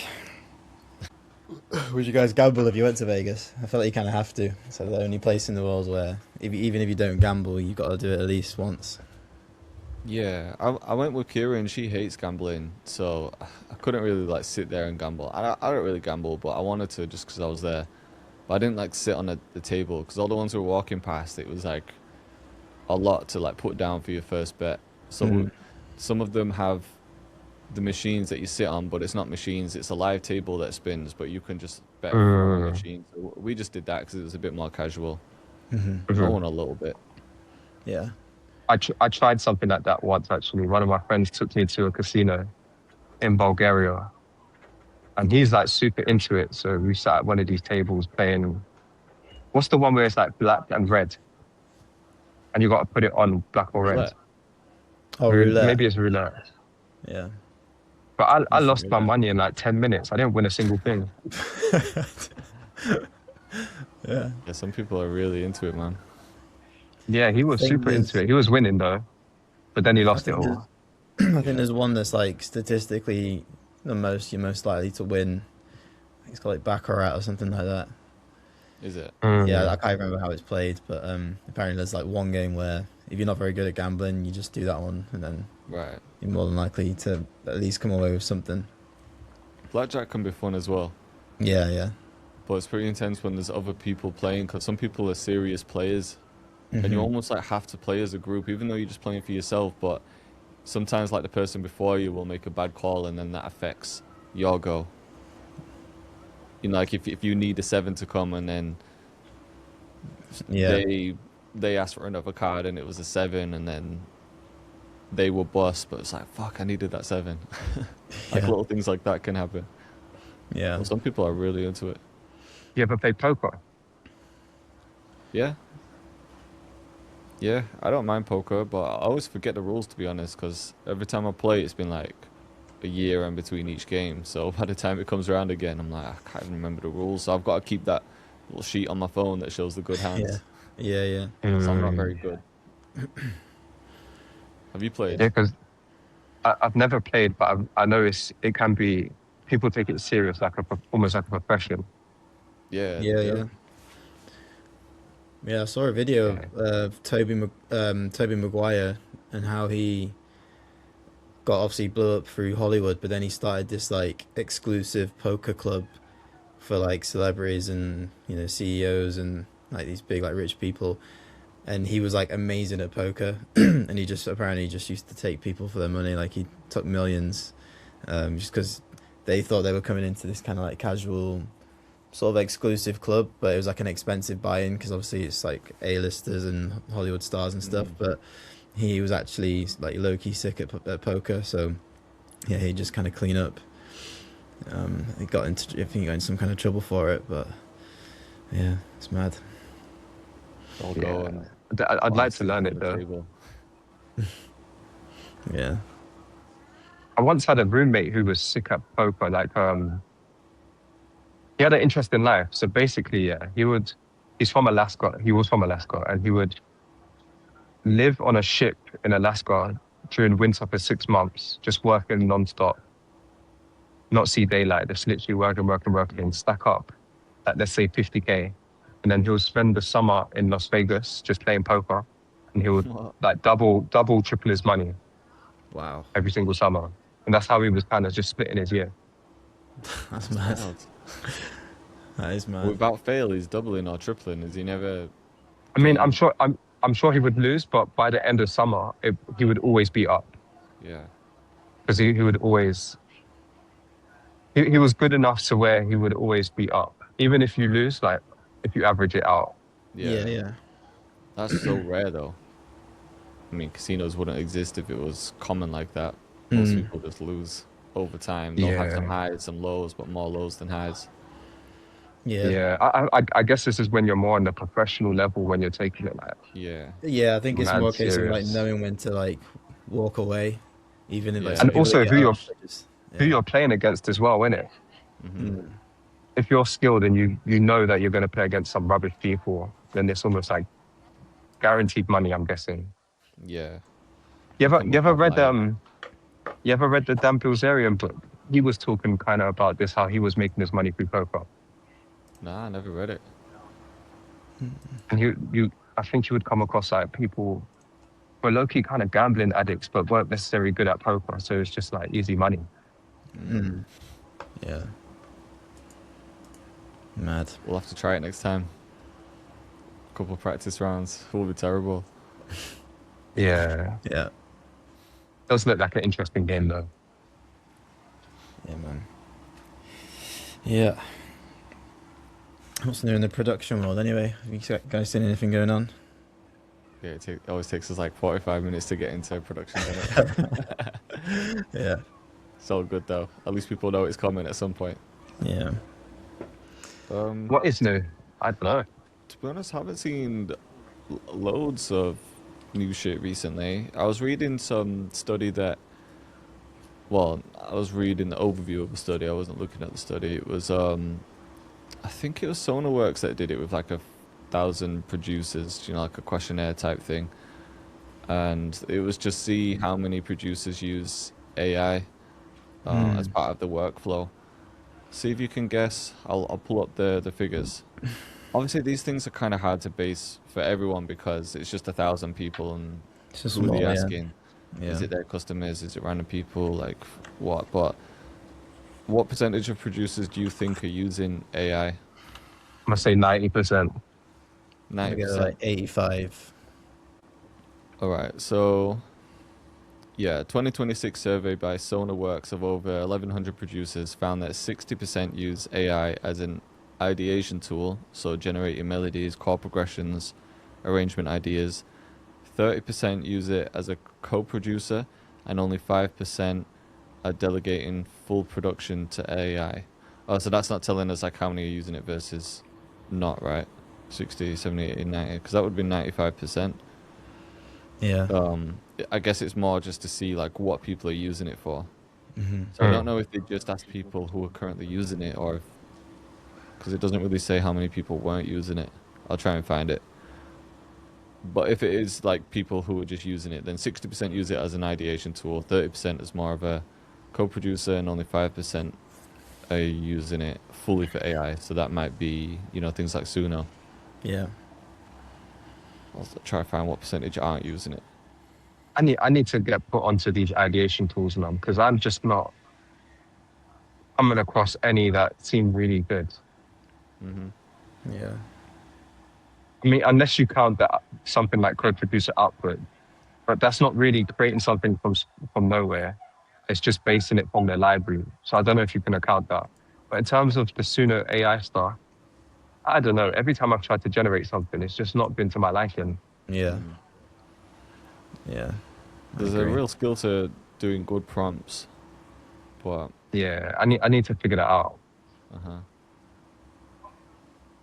Would you guys gamble if you went to Vegas? I feel like you kind of have to. It's like the only place in the world where, even if you don't gamble, you got to do it at least once. Yeah, I went with Kira and she hates gambling, so I couldn't really like sit there and gamble. I don't really gamble, but I wanted to just because I was there. But I didn't like sit on the table because all the ones who were walking past, it was like a lot to like put down for your first bet. So Mm. some of them have the machines that you sit on, but it's not machines. It's a live table that spins, but you can just bet from a Mm. machine. So we just did that because it was a bit more casual. Hmm. I Mhm. won a little bit. Yeah. I tried something like that once actually. One of my friends took me to a casino in Bulgaria, and he's like super into it. So we sat at one of these tables playing. What's the one where it's like black and red, and you got to put it on black or red? Roulette. Oh, roulette. Maybe it's roulette. Yeah. But I Russian lost my roulette. money in like 10 minutes. I didn't win a single thing. Yeah. Yeah, some people are really into it, man. Yeah, he was Thing super into is, it. He was winning though, but then he I lost it think there's, all. I think Yeah. there's one that's like statistically you're most likely to win. I think it's called like Baccarat or something like that. Is it? Yeah, Mm. I can't remember how it's played, but apparently there's like one game where if you're not very good at gambling, you just do that one, and then Right. you're more than likely to at least come away with something. Blackjack can be fun as well, Yeah, yeah, but it's pretty intense when there's other people playing because some people are serious players. and you almost like have to play as a group, even though you're just playing for yourself. But sometimes like the person before you will make a bad call, and then that affects your go. You know, like if you need a 7 to come, and then Yeah, they asked for another card, and it was a 7, and then they were bust, but it's like, fuck, I needed that 7. Like yeah, little things like that can happen. yeah, Well, some people are really into it. You ever played poker? Yeah, yeah, I don't mind poker, but I always forget the rules, to be honest, because every time I play, it's been like a year in between each game. So by the time it comes around again, I'm like, I can't even remember the rules. So I've got to keep that little sheet on my phone that shows the good yeah, hands. yeah, yeah. So I'm not Mm. very good. Have you played? Yeah, because I've never played, but I know it can be, people take it serious, like almost like a profession. Yeah, Yeah, yeah. yeah. Yeah, I saw a video Yeah. of Toby Maguire and how he got obviously blew up through Hollywood, but then he started this like exclusive poker club for like celebrities and CEOs and like these big like rich people. And he was like amazing at poker, and he just apparently just used to take people for their money. Like he took millions, just because they thought they were coming into this kind of like casual sort of exclusive club, but it was like an expensive buy-in because obviously it's like A-listers and Hollywood stars and stuff. Mm. But he was actually like low-key sick at poker, so yeah, he just kind of clean up. He got into, I think he got in some kind of trouble for it, but yeah, it's mad. I'll go and I'd like to honestly learn on it the though. table. Yeah. I once had a roommate who was sick at poker. Like, he had an interesting life. So basically, yeah, he's from Alaska. He was from Alaska, and he would live on a ship in Alaska during winter for 6 months, just working nonstop, not see daylight, just literally working, stack up, like let's say 50K. And then he'll spend the summer in Las Vegas just playing poker. And he would What? like double, triple his money Wow. every single summer. And that's how he was kind of just splitting his year. That's That's mad. wild. That is mad. Without fail, he's doubling or tripling. Is he never I mean, I'm getting? sure I'm sure he would lose, but by the end of summer, he would always be up Yeah, because he would always he was good enough to where he would always be up, even if you lose. Like if you average it out, Yeah, yeah. yeah. That's so rare, though. I mean, casinos wouldn't exist if it was common like that. Most Mm. people just lose over time. They'll have some yeah, highs, some lows, but more lows than highs. Yeah. yeah. I guess this is when you're more on the professional level when you're taking it like Yeah, Yeah, I think it's mad more a case of like serious, knowing when to like walk away, even if like yeah. some and people that also get up, they just who yeah. you're playing against as well, innit? Hmm. Mm. If you're skilled and you know that you're going to play against some rubbish people, then it's almost like guaranteed money. I'm guessing. Yeah. You You ever come you up ever that read line. you ever read the Dan Bilzerian book? He was talking kind of about this, how he was making his money through poker. Nah, I never read it. And I think you would come across like people who are low-key kind of gambling addicts, but weren't necessarily good at poker. So it's just like easy money. Mm. Yeah. Mad. We'll have to try it next time. Couple practice rounds. It will be terrible. Yeah. Yeah. Does look like an interesting game though. Yeah, man. Yeah. What's new in the production world anyway? Have you guys seen anything going on? Yeah, it always takes us like 45 minutes to get into production. Doesn't it? Yeah. It's all good though. At least people know it's coming at some point. Yeah. What is new? I don't know. To be honest, I haven't seen loads of new shit recently. I was reading some study that, well, I was reading the overview of the study. I wasn't looking at the study. It was, I think it was SonarWorks that did it with like 1,000 producers, you know, like a questionnaire type thing. And it was just see how many producers use AI as part of the workflow. See if you can guess. I'll pull up the figures. Obviously, these things are kind of hard to base for everyone because it's just 1,000 people, and It's just who are small, they yeah. asking? Yeah. Is it their customers? Is it random people? Like what? But what percentage of producers do you think are using AI? I'm gonna say 90%. I go 90%. like 85. All right. So, yeah, 2026 survey by SonarWorks of over 1,100 producers found that 60% use AI as an ideation tool, so generating melodies, chord progressions, arrangement ideas. 30% use it as a co-producer, and only 5% are delegating full production to AI. Oh, so that's not telling us like how many are using it versus not, right? 60, 70, 80, 90, because that would be 95%. Yeah. I guess it's more just to see like what people are using it for. Hmm. So I don't know if they just asked people who are currently using it, or if because it doesn't really say how many people weren't using it. I'll try and find it. But if it is like people who are just using it, then 60% use it as an ideation tool, 30% is more of a co-producer, and only 5% are using it fully for AI. So that might be, things like Suno. Yeah. I'll try to find what percentage aren't using it. I need to get put onto these ideation tools, man, because I'm just not coming across any that seem really good. Hmm. Yeah. I mean, unless you count that something like co-producer output, but that's not really creating something from nowhere. It's just basing it from their library. So I don't know if you can account that. But in terms of the Suno AI stuff, I don't know. Every time I've tried to generate something, it's just not been to my liking. Yeah. Mm. Yeah. I There's a agree. real skill to doing good prompts, but Yeah, I need to figure that out. uh-huh.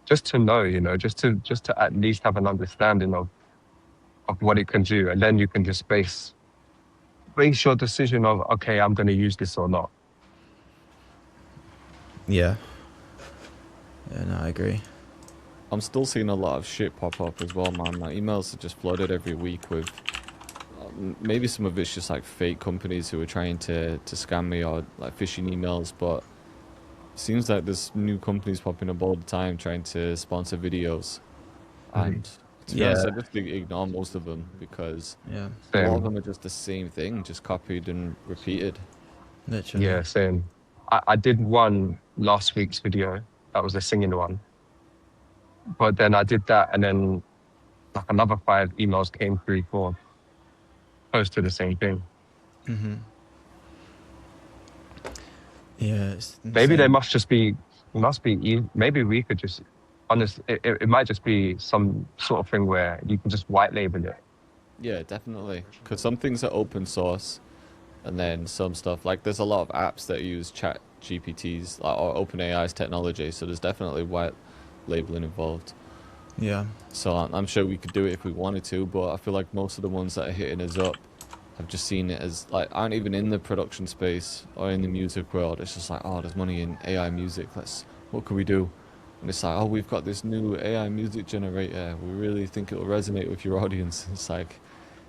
Just to know, just to at least have an understanding of what it can do, and then you can just base your decision of, okay, I'm going to use this or not. Yeah. Yeah. No, I agree. I'm still seeing a lot of shit pop up as well, man. My emails are just flooded every week with maybe some of it's just like fake companies who are trying to scam me, or like phishing emails, but it seems like there's new companies popping up all the time trying to sponsor videos. Mhm. And to be honest, Yeah. I just ignore most of them because Yeah. a lot of Same. them are just the same thing, just copied and repeated. Literally. Yeah, same. I did one last week's video. That was a singing one. But then I did that, and then like another five emails came through for close to the same thing. Hmm. Yeah. It's Maybe there insane. must be, maybe we could just, honest, it might just be some sort of thing where you can just white label it. Yeah, definitely. Because some things are open source, and then some stuff like there's a lot of apps that use Chat GPTs or OpenAI's technology, so there's definitely white labeling involved. Yeah. So I'm sure we could do it if we wanted to, but I feel like most of the ones that are hitting us up have just seen it as like aren't even in the production space or in the music world. It's just like, oh, there's money in AI music. What can we do? And it's like, oh, we've got this new AI music generator. We really think it'll resonate with your audience. It's like,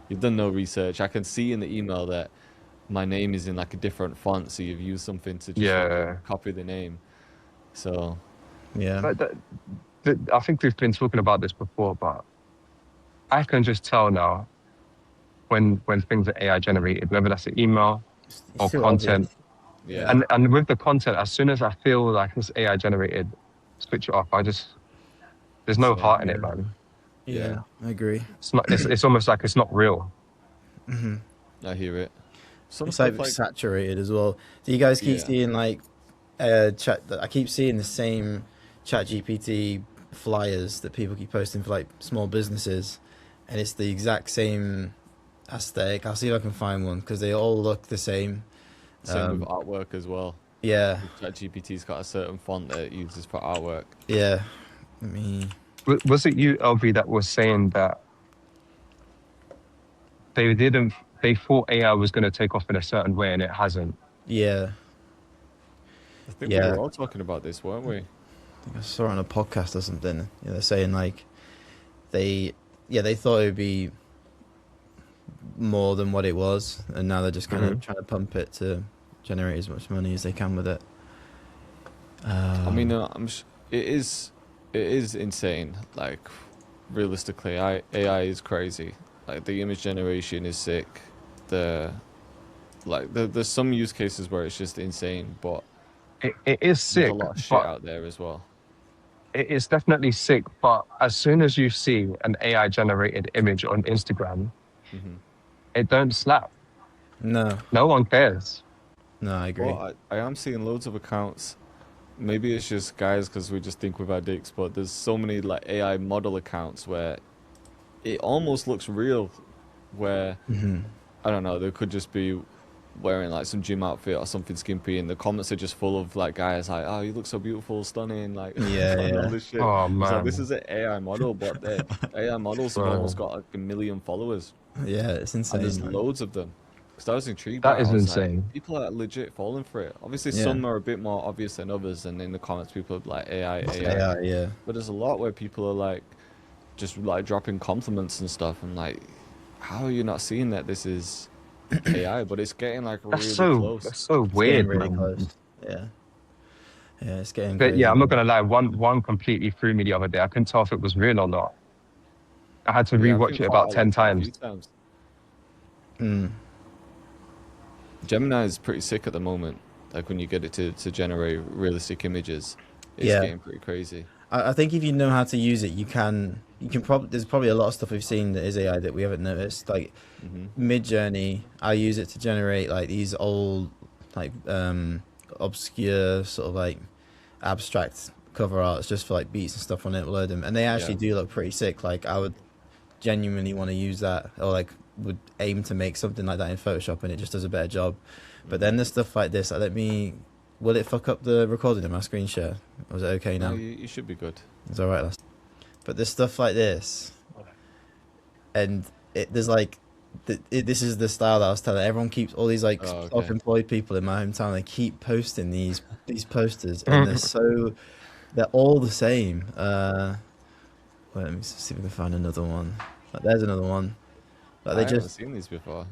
you've done no research. I can see in the email that my name is in like a different font, so you've used something to just Yeah. copy the name. So Yeah. But I think we've been talking about this before, but I can just tell now when things are AI generated, whether that's an email It's or too content. obvious. yeah, Yeah. And with the content, as soon as I feel like it's AI generated, switch it off. There's no same. heart in Yeah. it, man. Yeah, Yeah. I agree. It's not. It's almost like it's not real. Hmm. I hear it. Some It's stuff like like saturated as well. Do you guys keep yeah. seeing like chat? I keep seeing the same Chat GPT flyers that people keep posting for like small businesses, and it's the exact same aesthetic. I'll see if I can find one because they all look the same. Same with Um, artwork as well. yeah, ChatGPT's got a certain font that it uses for artwork. yeah. Let me. Was it you, LV, that was saying that they didn't? They thought AI was going to take off in a certain way, and it hasn't. Yeah, I think we yeah. were all talking about this, weren't we? I think I saw it on a podcast or something. Yeah, they're saying like they, yeah, they thought it would be more than what it was, and now they're just kind of Hmm. trying to pump it to generate as much money as they can with it. I mean, Um, it is insane. Like, realistically, AI is crazy. Like, the image generation is sick. The there's some use cases where it's just insane, but It is there's a sick, lot of shit but out there as well. it is definitely sick. But as soon as you see an AI generated image on Instagram, Hmm. it don't slap. No, No one cares. no, I agree. Well, I am seeing loads of accounts. Maybe it's just guys because we just think with our dicks, but there's so many like AI model accounts where it almost looks real. Where Hmm. I don't know, they could just be wearing like some gym outfit or something skimpy, and the comments are just full of like guys like, "Oh, you look so beautiful, stunning," like Yeah, and all yeah, this shit. Oh It's like this man, is an AI model, but the AI models have almost bro, got like 1 million followers, yeah. It's and insane, there's man. loads of them. Because I was intrigued by that it, I is was like, insane. people are legit falling for it. Obviously, Yeah, some are a bit more obvious than others, and in the comments, people are like AI, it's AI. AI. Yeah, But there's a lot where people are like just like dropping compliments and stuff. I'm like, how are you not seeing that this is AI? But it's getting like really close. That's so it's getting weird, really man. close. Yeah, yeah, it's getting But yeah, crazy, I'm not man. gonna lie. One completely threw me the other day. I couldn't tell if it was real or not. I had to Yeah, I rewatch think it quite about I 10 looked at it a few times. times. Mm. Gemini is pretty sick at the moment. Like when you get it to generate realistic images, it's Yeah, getting pretty crazy. I think if you know how to use it, you can. You can probably. There's probably a lot of stuff we've seen that is AI that we haven't noticed. Like Hmm. Mid Journey, I use it to generate like these old, like obscure sort of like abstract cover arts just for like beats and stuff on it. Load them, and they actually Yeah. do look pretty sick. Like I would genuinely want to use that, or like would aim to make something like that in Photoshop, and it just does a better job. But Hmm. then there's stuff like this. Like, let me. Will it fuck up the recording of my screen share? Or is it okay No, now? you should be good. It's all right. Last. But there's stuff like this, and there's like. This is the style that I was telling everyone. Keeps all these like Oh, okay. self-employed people in my hometown. They keep posting these posters, and they're all the same. Wait, let me see if we can find another one. Like, there's another one. Like they I haven't just seen these before.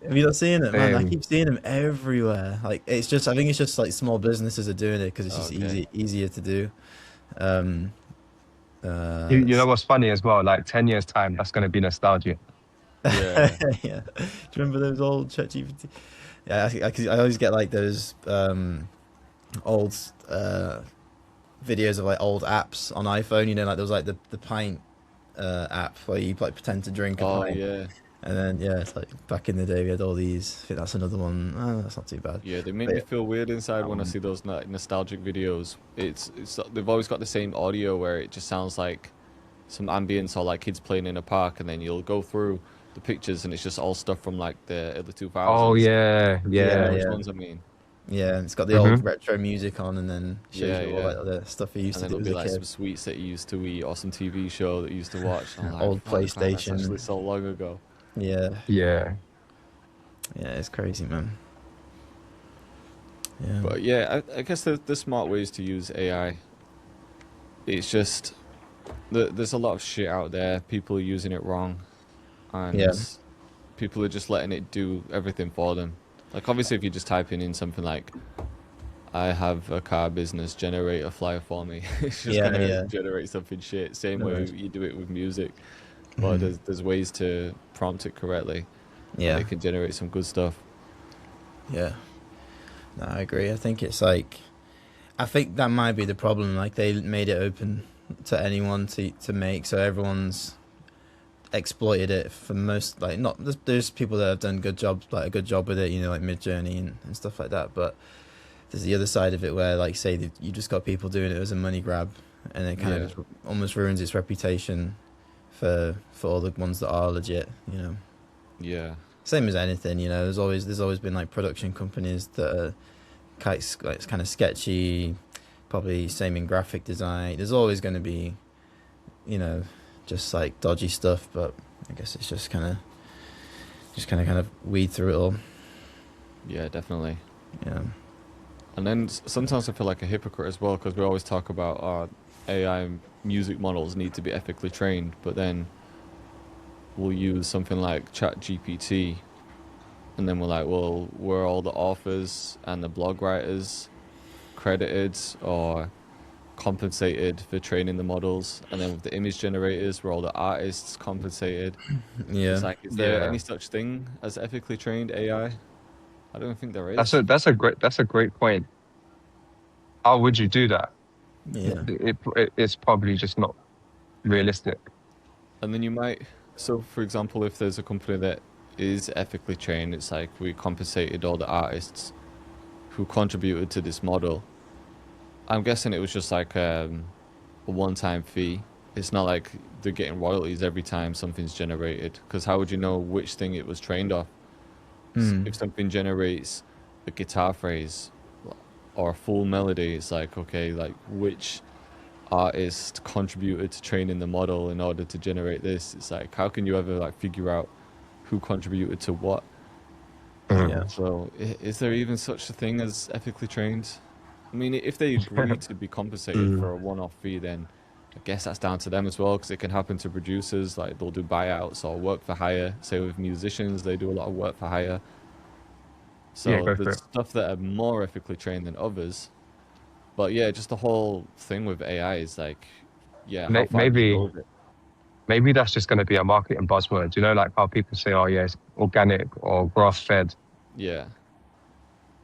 have you not seen it, man? I Same. keep seeing them everywhere. Like it's just I think it's just like small businesses are doing it because it's Oh, just okay. easier to do. Um, You know what's funny as well? Like 10 years time, that's gonna be nostalgia. Yeah. yeah. Do you remember those old ChatGPT? Yeah, I always get like those old videos of like old apps on iPhone. You know, like there was like the pint app where you like pretend to drink a Oh, pint. yeah. And then yeah, it's like back in the day we had all these. I think that's another one. Oh, that's not too bad. Yeah, they make But me yeah, feel weird inside when I Um, see those nostalgic videos. It's they've always got the same audio where it just sounds like some ambience or like kids playing in a park, and then you'll go through the pictures and it's just all stuff from like the early oh 2000s. yeah, You know yeah, yeah. which yeah, ones I mean? yeah. And it's got the old Hmm. retro music on, and then shows Yeah, you all yeah. like the stuff he used And to then do it'll as be a like some kid. sweets that you used to eat or some TV show that you used to watch. And I'm like, Old fuck, man, that's PlayStation. actually so long ago. Yeah, Yeah. yeah. It's crazy, man. Yeah, But yeah, I guess the smart ways to use AI. It's just there's a lot of shit out there. People are using it wrong, yeah, and people are just letting it do everything for them. Like obviously, if you're just typing in something like "I have a car business, generate a flyer for me," it's just yeah, gonna yeah. generate something shit. Same No way worries. you do it with music. But Hmm. there's ways to prompt it correctly, and Yeah, it can generate some good stuff. yeah. No, I agree. I think it's like I think that might be the problem. Like they made it open to anyone to make, so everyone's exploited it for most. Like not there's people that have done good jobs, like a good job with it. You know, like Mid Journey and stuff like that. But there's the other side of it where, like, say that you just got people doing it as a money grab, and it kind of Yeah, just almost ruins its reputation for all the ones that are legit. You know, yeah, same as anything. You know, there's always been like production companies that are like kind of sketchy, probably same in graphic design. There's always going to be, you know, just like dodgy stuff, but I guess it's just kind of weed through it all. yeah, definitely. Yeah, And then sometimes I feel like a hypocrite as well because we always talk about AI music models need to be ethically trained, but then we'll use something like Chat GPT, and then we're like, well, were all the authors and the blog writers credited or compensated for training the models? And then with the image generators, were all the artists compensated? It's yeah, like, is there Yeah. any such thing as ethically trained AI? I don't think there That's is. a great point. How would you do that? yeah, It's probably just not realistic. And then you might So, for example, if there's a company that is ethically trained, it's like we compensated all the artists who contributed to this model. I'm guessing it was just like a one-time fee. It's not like they're getting royalties every time something's generated. Because how would you know which thing it was trained off? Hmm. If something generates a guitar phrase or a full melody, it's like, okay, like which artist contributed to training the model in order to generate this? It's like, how can you ever like figure out who contributed to what? Yeah. So, is there even such a thing as ethically trained? I mean, if they agree to be compensated Mm. for a one-off fee, then I guess that's down to them as well, because it can happen to producers. Like they'll do buyouts or work for hire. Say with musicians, they do a lot of work for hire. Yeah, So go for there's it. stuff that are more ethically trained than others. But yeah, just the whole thing with AI is like, yeah, how far do you go Maybe with it? maybe that's just going to be a marketing buzzword. You know, like how people say, "Oh, yes, organic or grass fed." Yeah,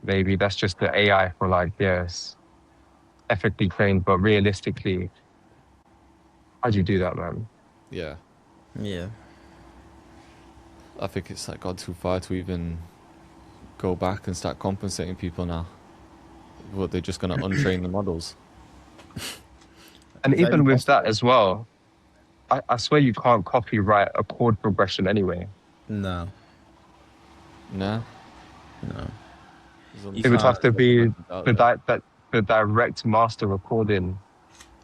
Maybe that's just the AI for like, yes, ethically trained, but realistically, how do you do that, man? yeah. Yeah. I think it's like gone too far to even go back and start compensating people now. What, they're just gonna untrain the models? And Very even with that possible. as well, I swear you can't copyright a chord progression anyway. No. Nah, No. there's You It would some have can't. to be progressions out there. the direct master recording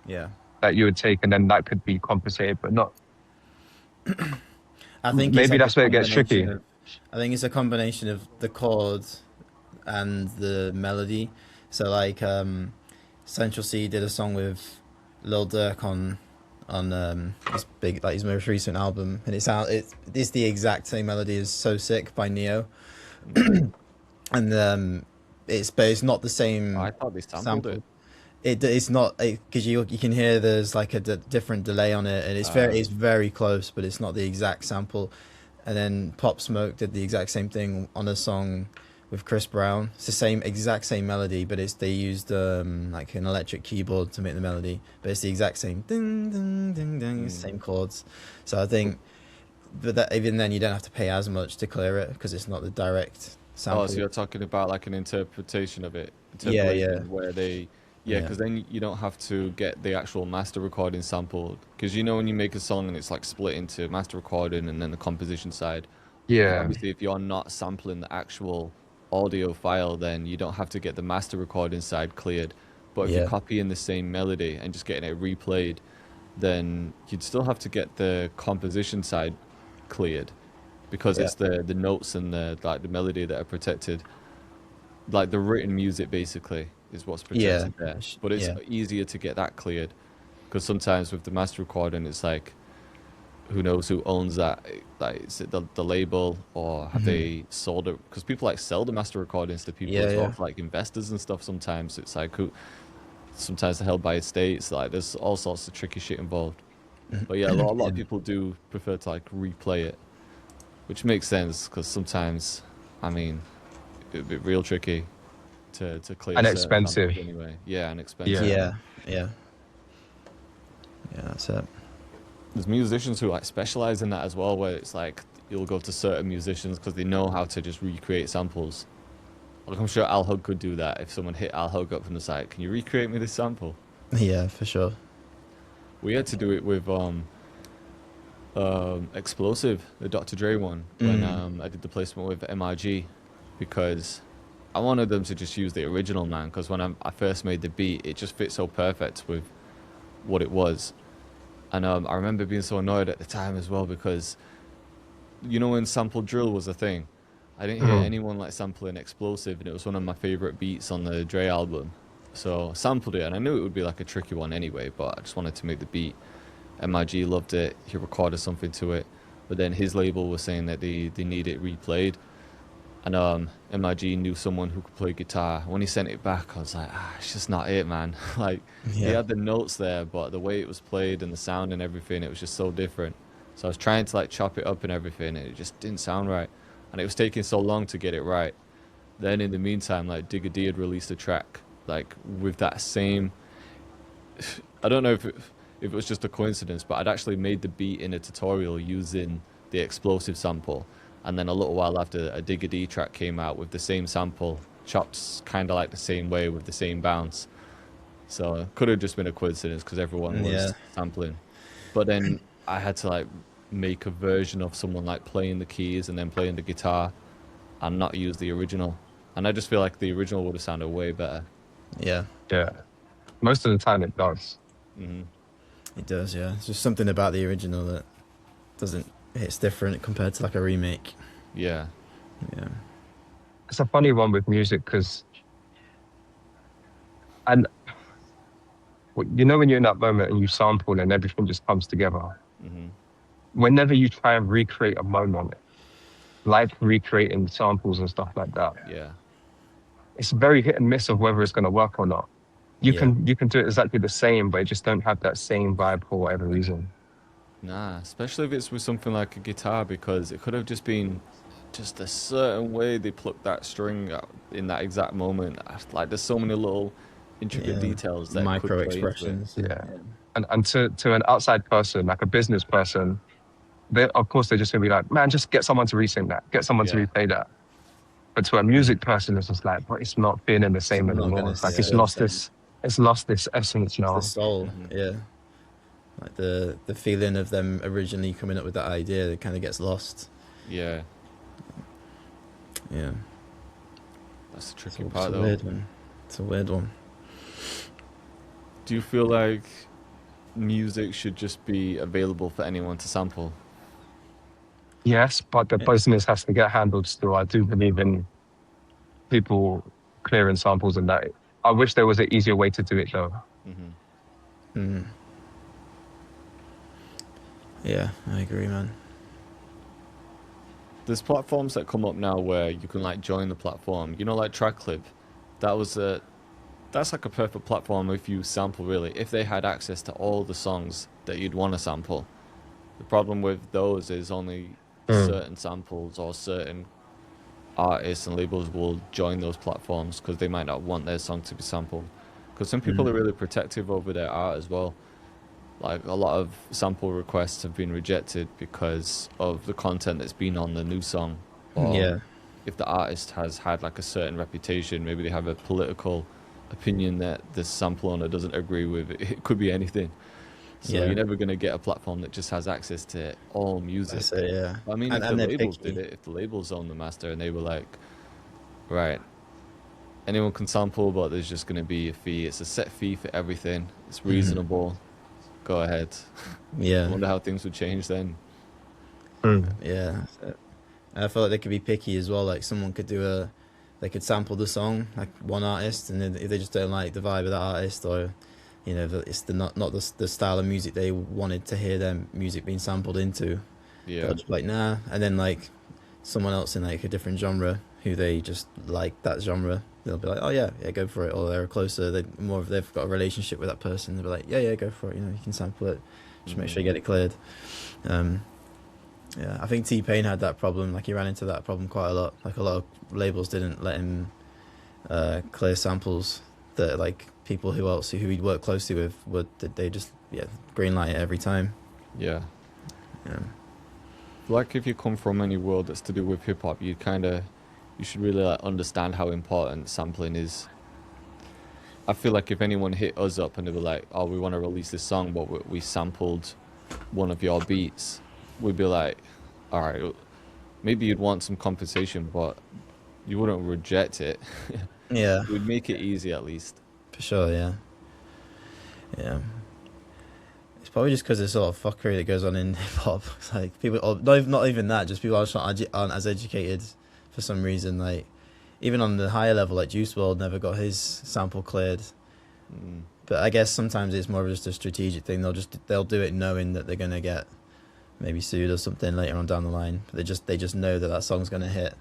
Yeah. that you would take, and then that could be compensated, but not. I think it's Maybe like a that's where it gets combination tricky. of. I think it's a combination of the chords and the melody. So like Central C did a song with Lil Durk on his big like his most recent album, and it's the exact same melody as "So Sick" by Neo, Mm. and but it's not the I same thought they sampled it. sample. It's not because you can hear there's like a different delay on it, and Uh, it's very close, but it's not the exact sample. And then Pop Smoke did the exact same thing on a song with Chris Brown. It's the same exact same melody, but it's they used like an electric keyboard to make the melody, but it's the exact same ding ding ding ding, mm. same chords. So I think, but that even then you don't have to pay as much to clear it because it's not the direct Oh, so sample. you're talking about like an interpretation of it, Yeah, yeah, interpolation, where they, yeah, yeah, because then you don't have to get the actual master recording sampled. Because you know when you make a song and it's like split into master recording and then the composition side, Yeah, obviously if you're not sampling the actual audio file, then you don't have to get the master recording side cleared. But if you're yeah, copying the same melody and just getting it replayed, then you'd still have to get the composition side cleared because yeah, it's the notes and the like the melody that are protected, like the written music basically is what's yeah, protected there. But it's yeah, easier to get that cleared because sometimes with the master recording, it's like who knows who owns that? Like, is it the label or have Mhm. they sold it? Because people like sell the master recordings to people Yeah, as well, yeah. for, like investors and stuff. Sometimes it's like who. Sometimes they're held by estates. Like there's all sorts of tricky shit involved. But yeah, a lot Yeah. of people do prefer to like replay it, which makes sense because sometimes, I mean, it'd be real tricky to clear and certain expensive. samples anyway. Yeah, and expensive. Yeah, Yeah, yeah, yeah. That's it. There's musicians who like specialize in that as well, where it's like you'll go to certain musicians because they know how to just recreate samples. Like I'm sure Al Hug could do that if someone hit Al Hug up from the site. Can you recreate me this sample? Yeah, for sure. We had to do it with Explosive, the Dr. Dre one, when Mm. I did the placement with MRG, because I wanted them to just use the original man. Because when I first made the beat, it just fit so perfect with what it was. And I remember being so annoyed at the time as well because you know when sample drill was a thing, I didn't hear Mhm. anyone like sampling Explosive, and it was one of my favorite beats on the Dre album. So I sampled it, and I knew it would be like a tricky one anyway, but I just wanted to make the beat. MIG loved it. He recorded something to it, but then his label was saying that they need it replayed, and MIG knew someone who could play guitar. When he sent it back, I was like, it's just not it, man. Like he Yeah, had the notes there, but the way it was played and the sound and everything, it was just so different. So I was trying to like chop it up and everything, and it just didn't sound right, and it was taking so long to get it right. Then in the meantime, like Digga D had released a track like with that same. I don't know if if it was just a coincidence, but I'd actually made the beat in a tutorial using the explosive sample, and then a little while after, a Digga D track came out with the same sample, chopped kind of like the same way with the same bounce. So it could have just been a coincidence because everyone Yeah. was sampling. But then I had to like make a version of someone like playing the keys and then playing the guitar and not use the original. And I just feel like the original would have sounded way better. Yeah. Yeah. Most of the time it does. Hmm. It does. Yeah. It's just something about the original that doesn't. It's different compared to like a remake. Yeah. Yeah. It's a funny one with music because, and you know, when you're in that moment and you sample and everything just comes together, Hmm. whenever you try and recreate a moment, like recreating samples and stuff like that, Yeah. it's very hit and miss of whether it's going to work or not. Yeah. You can do it exactly the same, but it just don't have that same vibe for whatever reason. Nah, especially if it's with something like a guitar, because it could have just been just a certain way they plucked that string out in that exact moment. Like, there's so many little intricate Yeah. details that could Micro play into it. expressions. Yeah. And to an outside person, like a business person, they, of course, they're just going to be like, man, just get someone to resync that, get someone to Yeah. replay that. But to a music person, it's just like, but it's not feeling the It's same not anymore. gonna It's like feel the same. it's lost this essence It's now. the soul. Mhm. Yeah. Like the feeling of them originally coming up with that idea, it kind of gets lost. Yeah, Yeah. that's the It's tricky a, part, it's a though. weird one. It's a weird one. Do you feel like music should just be available for anyone to sample? Yes, but the Yeah. business has to get handled still. I do believe in people clearing samples and that. I wish there was an easier way to do it though. Hmm. Mm. Yeah, I agree, man. There's platforms that come up now where you can like join the platform. You know, like TrackClip. That was a that's like a perfect platform if you sample really. If they had access to all the songs that you'd want to sample. The problem with those is only Mm. certain samples or certain artists and labels will join those platforms because they might not want their song to be sampled. Because some people Mm. are really protective over their art as well. Like a lot of sample requests have been rejected because of the content that's been on the new song, or Yeah. if the artist has had like a certain reputation, maybe they have a political opinion that the sample owner doesn't agree with. It could be anything. So Yeah. you're never going to get a platform that just has access to all music. That's it, yeah. I mean, if the And they're labels did picky. it, if the labels owned the master and they were like, right, anyone can sample, but there's just going to be a fee. It's a set fee for everything. It's Mhm. reasonable. Go ahead. I Yeah. wonder how things would change then. Mm. Yeah. That's it. And I feel like they could be picky as well. Like someone could they could sample the song, like one artist, and then if they just don't like the vibe of that artist, or you know, it's not the style of music they wanted to hear their music being sampled into, Yeah. they'll just be like nah. And then like someone else in like a different genre who they just like that genre, they'll be like, oh yeah, yeah, go for it. Or they're closer, they've got a relationship with that person. They'll be like, yeah, go for it. You know, you can sample it. Just make sure you get it cleared. Yeah, I think T-Pain had that problem. Like he ran into that problem quite a lot. Like a lot of labels didn't let him clear samples that like people who he'd worked closely with would. They just greenlight it every time. Yeah. Yeah. Like if you come from any world that's to do with hip hop, you should really like understand how important sampling is. I feel like if anyone hit us up and they were like, "Oh, we want to release this song, but we sampled one of your beats," we'd be like, "All right, maybe you'd want some compensation, but you wouldn't reject it. Yeah, We'd make it easy at least." for sure. Yeah. Yeah. It's probably just because there's sort of fuckery that goes on in hip hop. Like people, or not even that, just people aren't as educated for some reason. Like even on the higher level, like Juice WRLD never got his sample cleared. Mm. But I guess sometimes it's more of just a strategic thing. They'll do it knowing that they're gonna get maybe sued or something later on down the line. But they just know that song's gonna hit.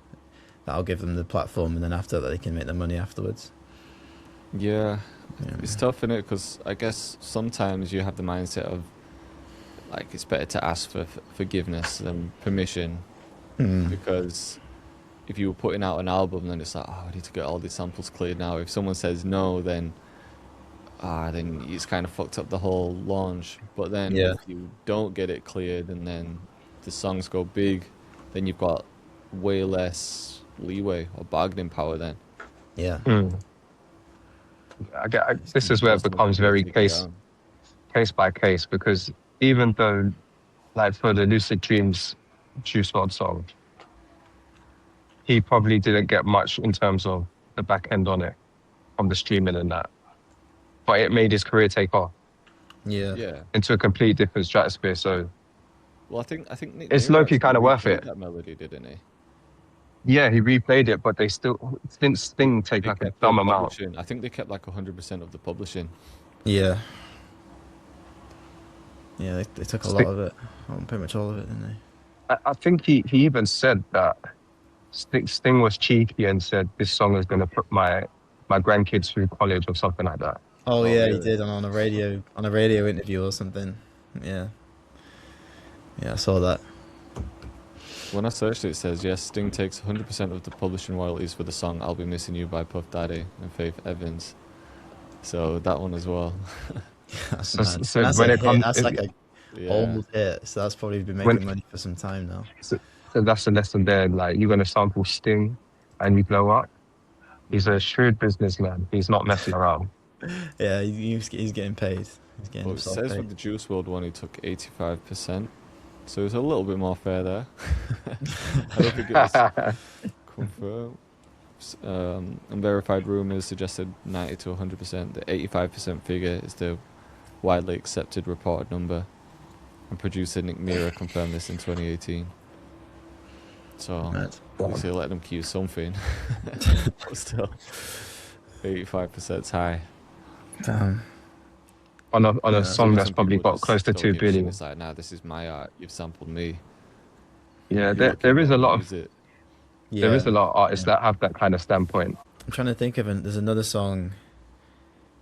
That'll give them the platform, and then after that they can make the money afterwards. Yeah, Yeah. it's tough, innit? Because I guess sometimes you have the mindset of like it's better to ask for forgiveness than permission, Hmm. because if you were putting out an album, then it's like, oh, I need to get all these samples cleared now. If someone says no, then then it's kind of fucked up the whole launch. But then Yeah, if you don't get it cleared and then the songs go big, then you've got way less leeway or bargaining power then. yeah, Mm. This is where it Most of them becomes can really very take you down. case by case because even though, like for the Lucid Dreams Juice WRLD song, he probably didn't get much in terms of the back end on it from the streaming and that, but it made his career take off yeah. Yeah. into a complete different stratosphere. So Well, I think Nick it's Mira low key actually kind of worth replayed it. that melody, didn't he? Yeah, he replayed it, but they still didn't Sting take They like a kept the dumb amount. publishing. I think they kept like 100% of the publishing. Yeah, yeah, they took a lot Sting, of it, pretty much all of it, didn't they? I think he even said that Sting was cheeky and said this song is going to put my grandkids through college or something like that. Oh Oh, yeah, he really? did on a radio interview or something. Yeah, yeah, I saw that. When I searched it, it says, yes, Sting takes 100% of the publishing royalties for the song I'll Be Missing You by Puff Daddy and Faith Evans. So that one as well. That's So, mad. And so that's when a it hit. comes, That's like a Yeah. old hit. So that's probably been when making money for some time now. so that's the lesson there. Like you're going to sample Sting and you blow up. He's a shrewd businessman. He's not messing around. Yeah, he's getting paid. He's getting But it himself says paid. with the Juice WRLD one, he took 85%. So it's a little bit more fair there. I don't think it was confirmed. Unverified rumors suggested 90 to 100%. The 85% figure is the widely accepted reported number. And producer Nick Mira confirmed this in 2018. So Mad. obviously let them keep something. But still, 85% is high. Damn. On a Yeah. song that's Some probably people got just close to don't 2 give a shit. billion. It's like, nah, this is my art. You've sampled me. Yeah, You're lucky there is a not to lot use of it. there Yeah. is a lot of artists Yeah. that have that kind of standpoint. I'm trying to think of there's another song.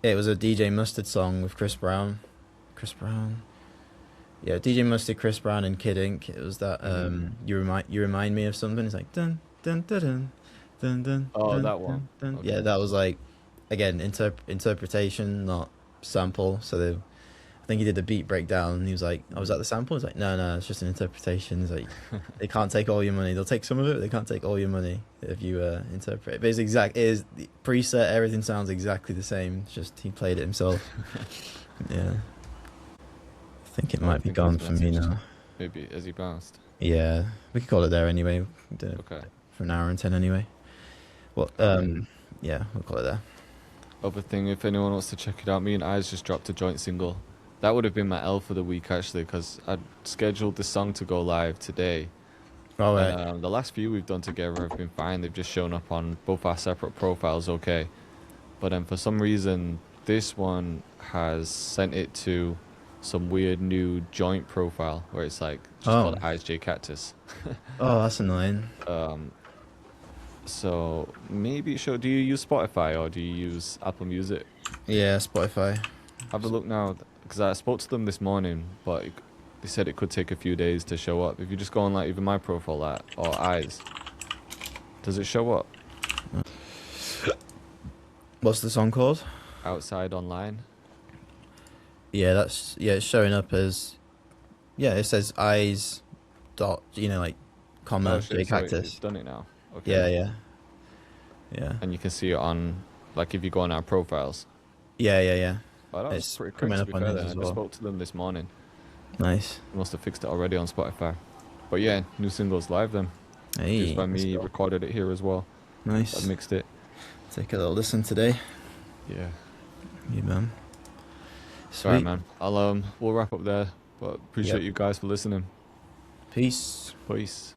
It was a DJ Mustard song with Chris Brown. Chris Brown. Yeah, DJ Mustard, Chris Brown, and Kid Ink. It was that you remind me of something. It's like dun dun dun dun dun dun. Oh, dun, that one. dun. Okay. Yeah, that was like again interpretation, not sample. So I think he did the beat breakdown. And he was like, "I was at the sample." He's like, "No, it's just an interpretation." It's like they can't take all your money. They'll take some of it. But they can't take all your money if you interpret. But it is the preset. Everything sounds exactly the same. It's just he played it himself. Yeah. I think it I might be think gone he's for me messaged. now. Maybe as he bounced. Yeah, we could call it there anyway. We did it Okay. for an hour and 10 anyway. Well, Alright. yeah, we'll call it there. Other thing, if anyone wants to check it out, me and Eyes just dropped a joint single. That would have been my L for the week actually, because I'd scheduled the song to go live today. All right. The last few we've done together have been fine. They've just shown up on both our separate profiles, okay. But then for some reason, this one has sent it to some weird new joint profile where it's like just called Eyes J Cactus. Oh, that's annoying. So maybe do you use Spotify or do you use Apple Music? Yeah, Spotify. Have a look now, because I spoke to them this morning, but they said it could take a few days to show up. If you just go on like even my profile or Eyes, does it show up What's the song called? outside online? Yeah, it's showing up as it says eyes dot like comma shit, J so Cactus. it's done it now. Okay. Yeah. And you can see it on, like, if you go on our profiles. Yeah. Oh, that was It's pretty quick, coming to up be on fair, his then. I as just well. spoke to them this morning. Nice. They must have fixed it already on Spotify. But yeah, new singles live then. Hey, Just by let's me, go. recorded it here as well. Nice. I mixed it. Take a little listen today. Yeah. You man. Sweet. Alright, man. We'll wrap up there. But appreciate Yep. you guys for listening. Peace. Peace.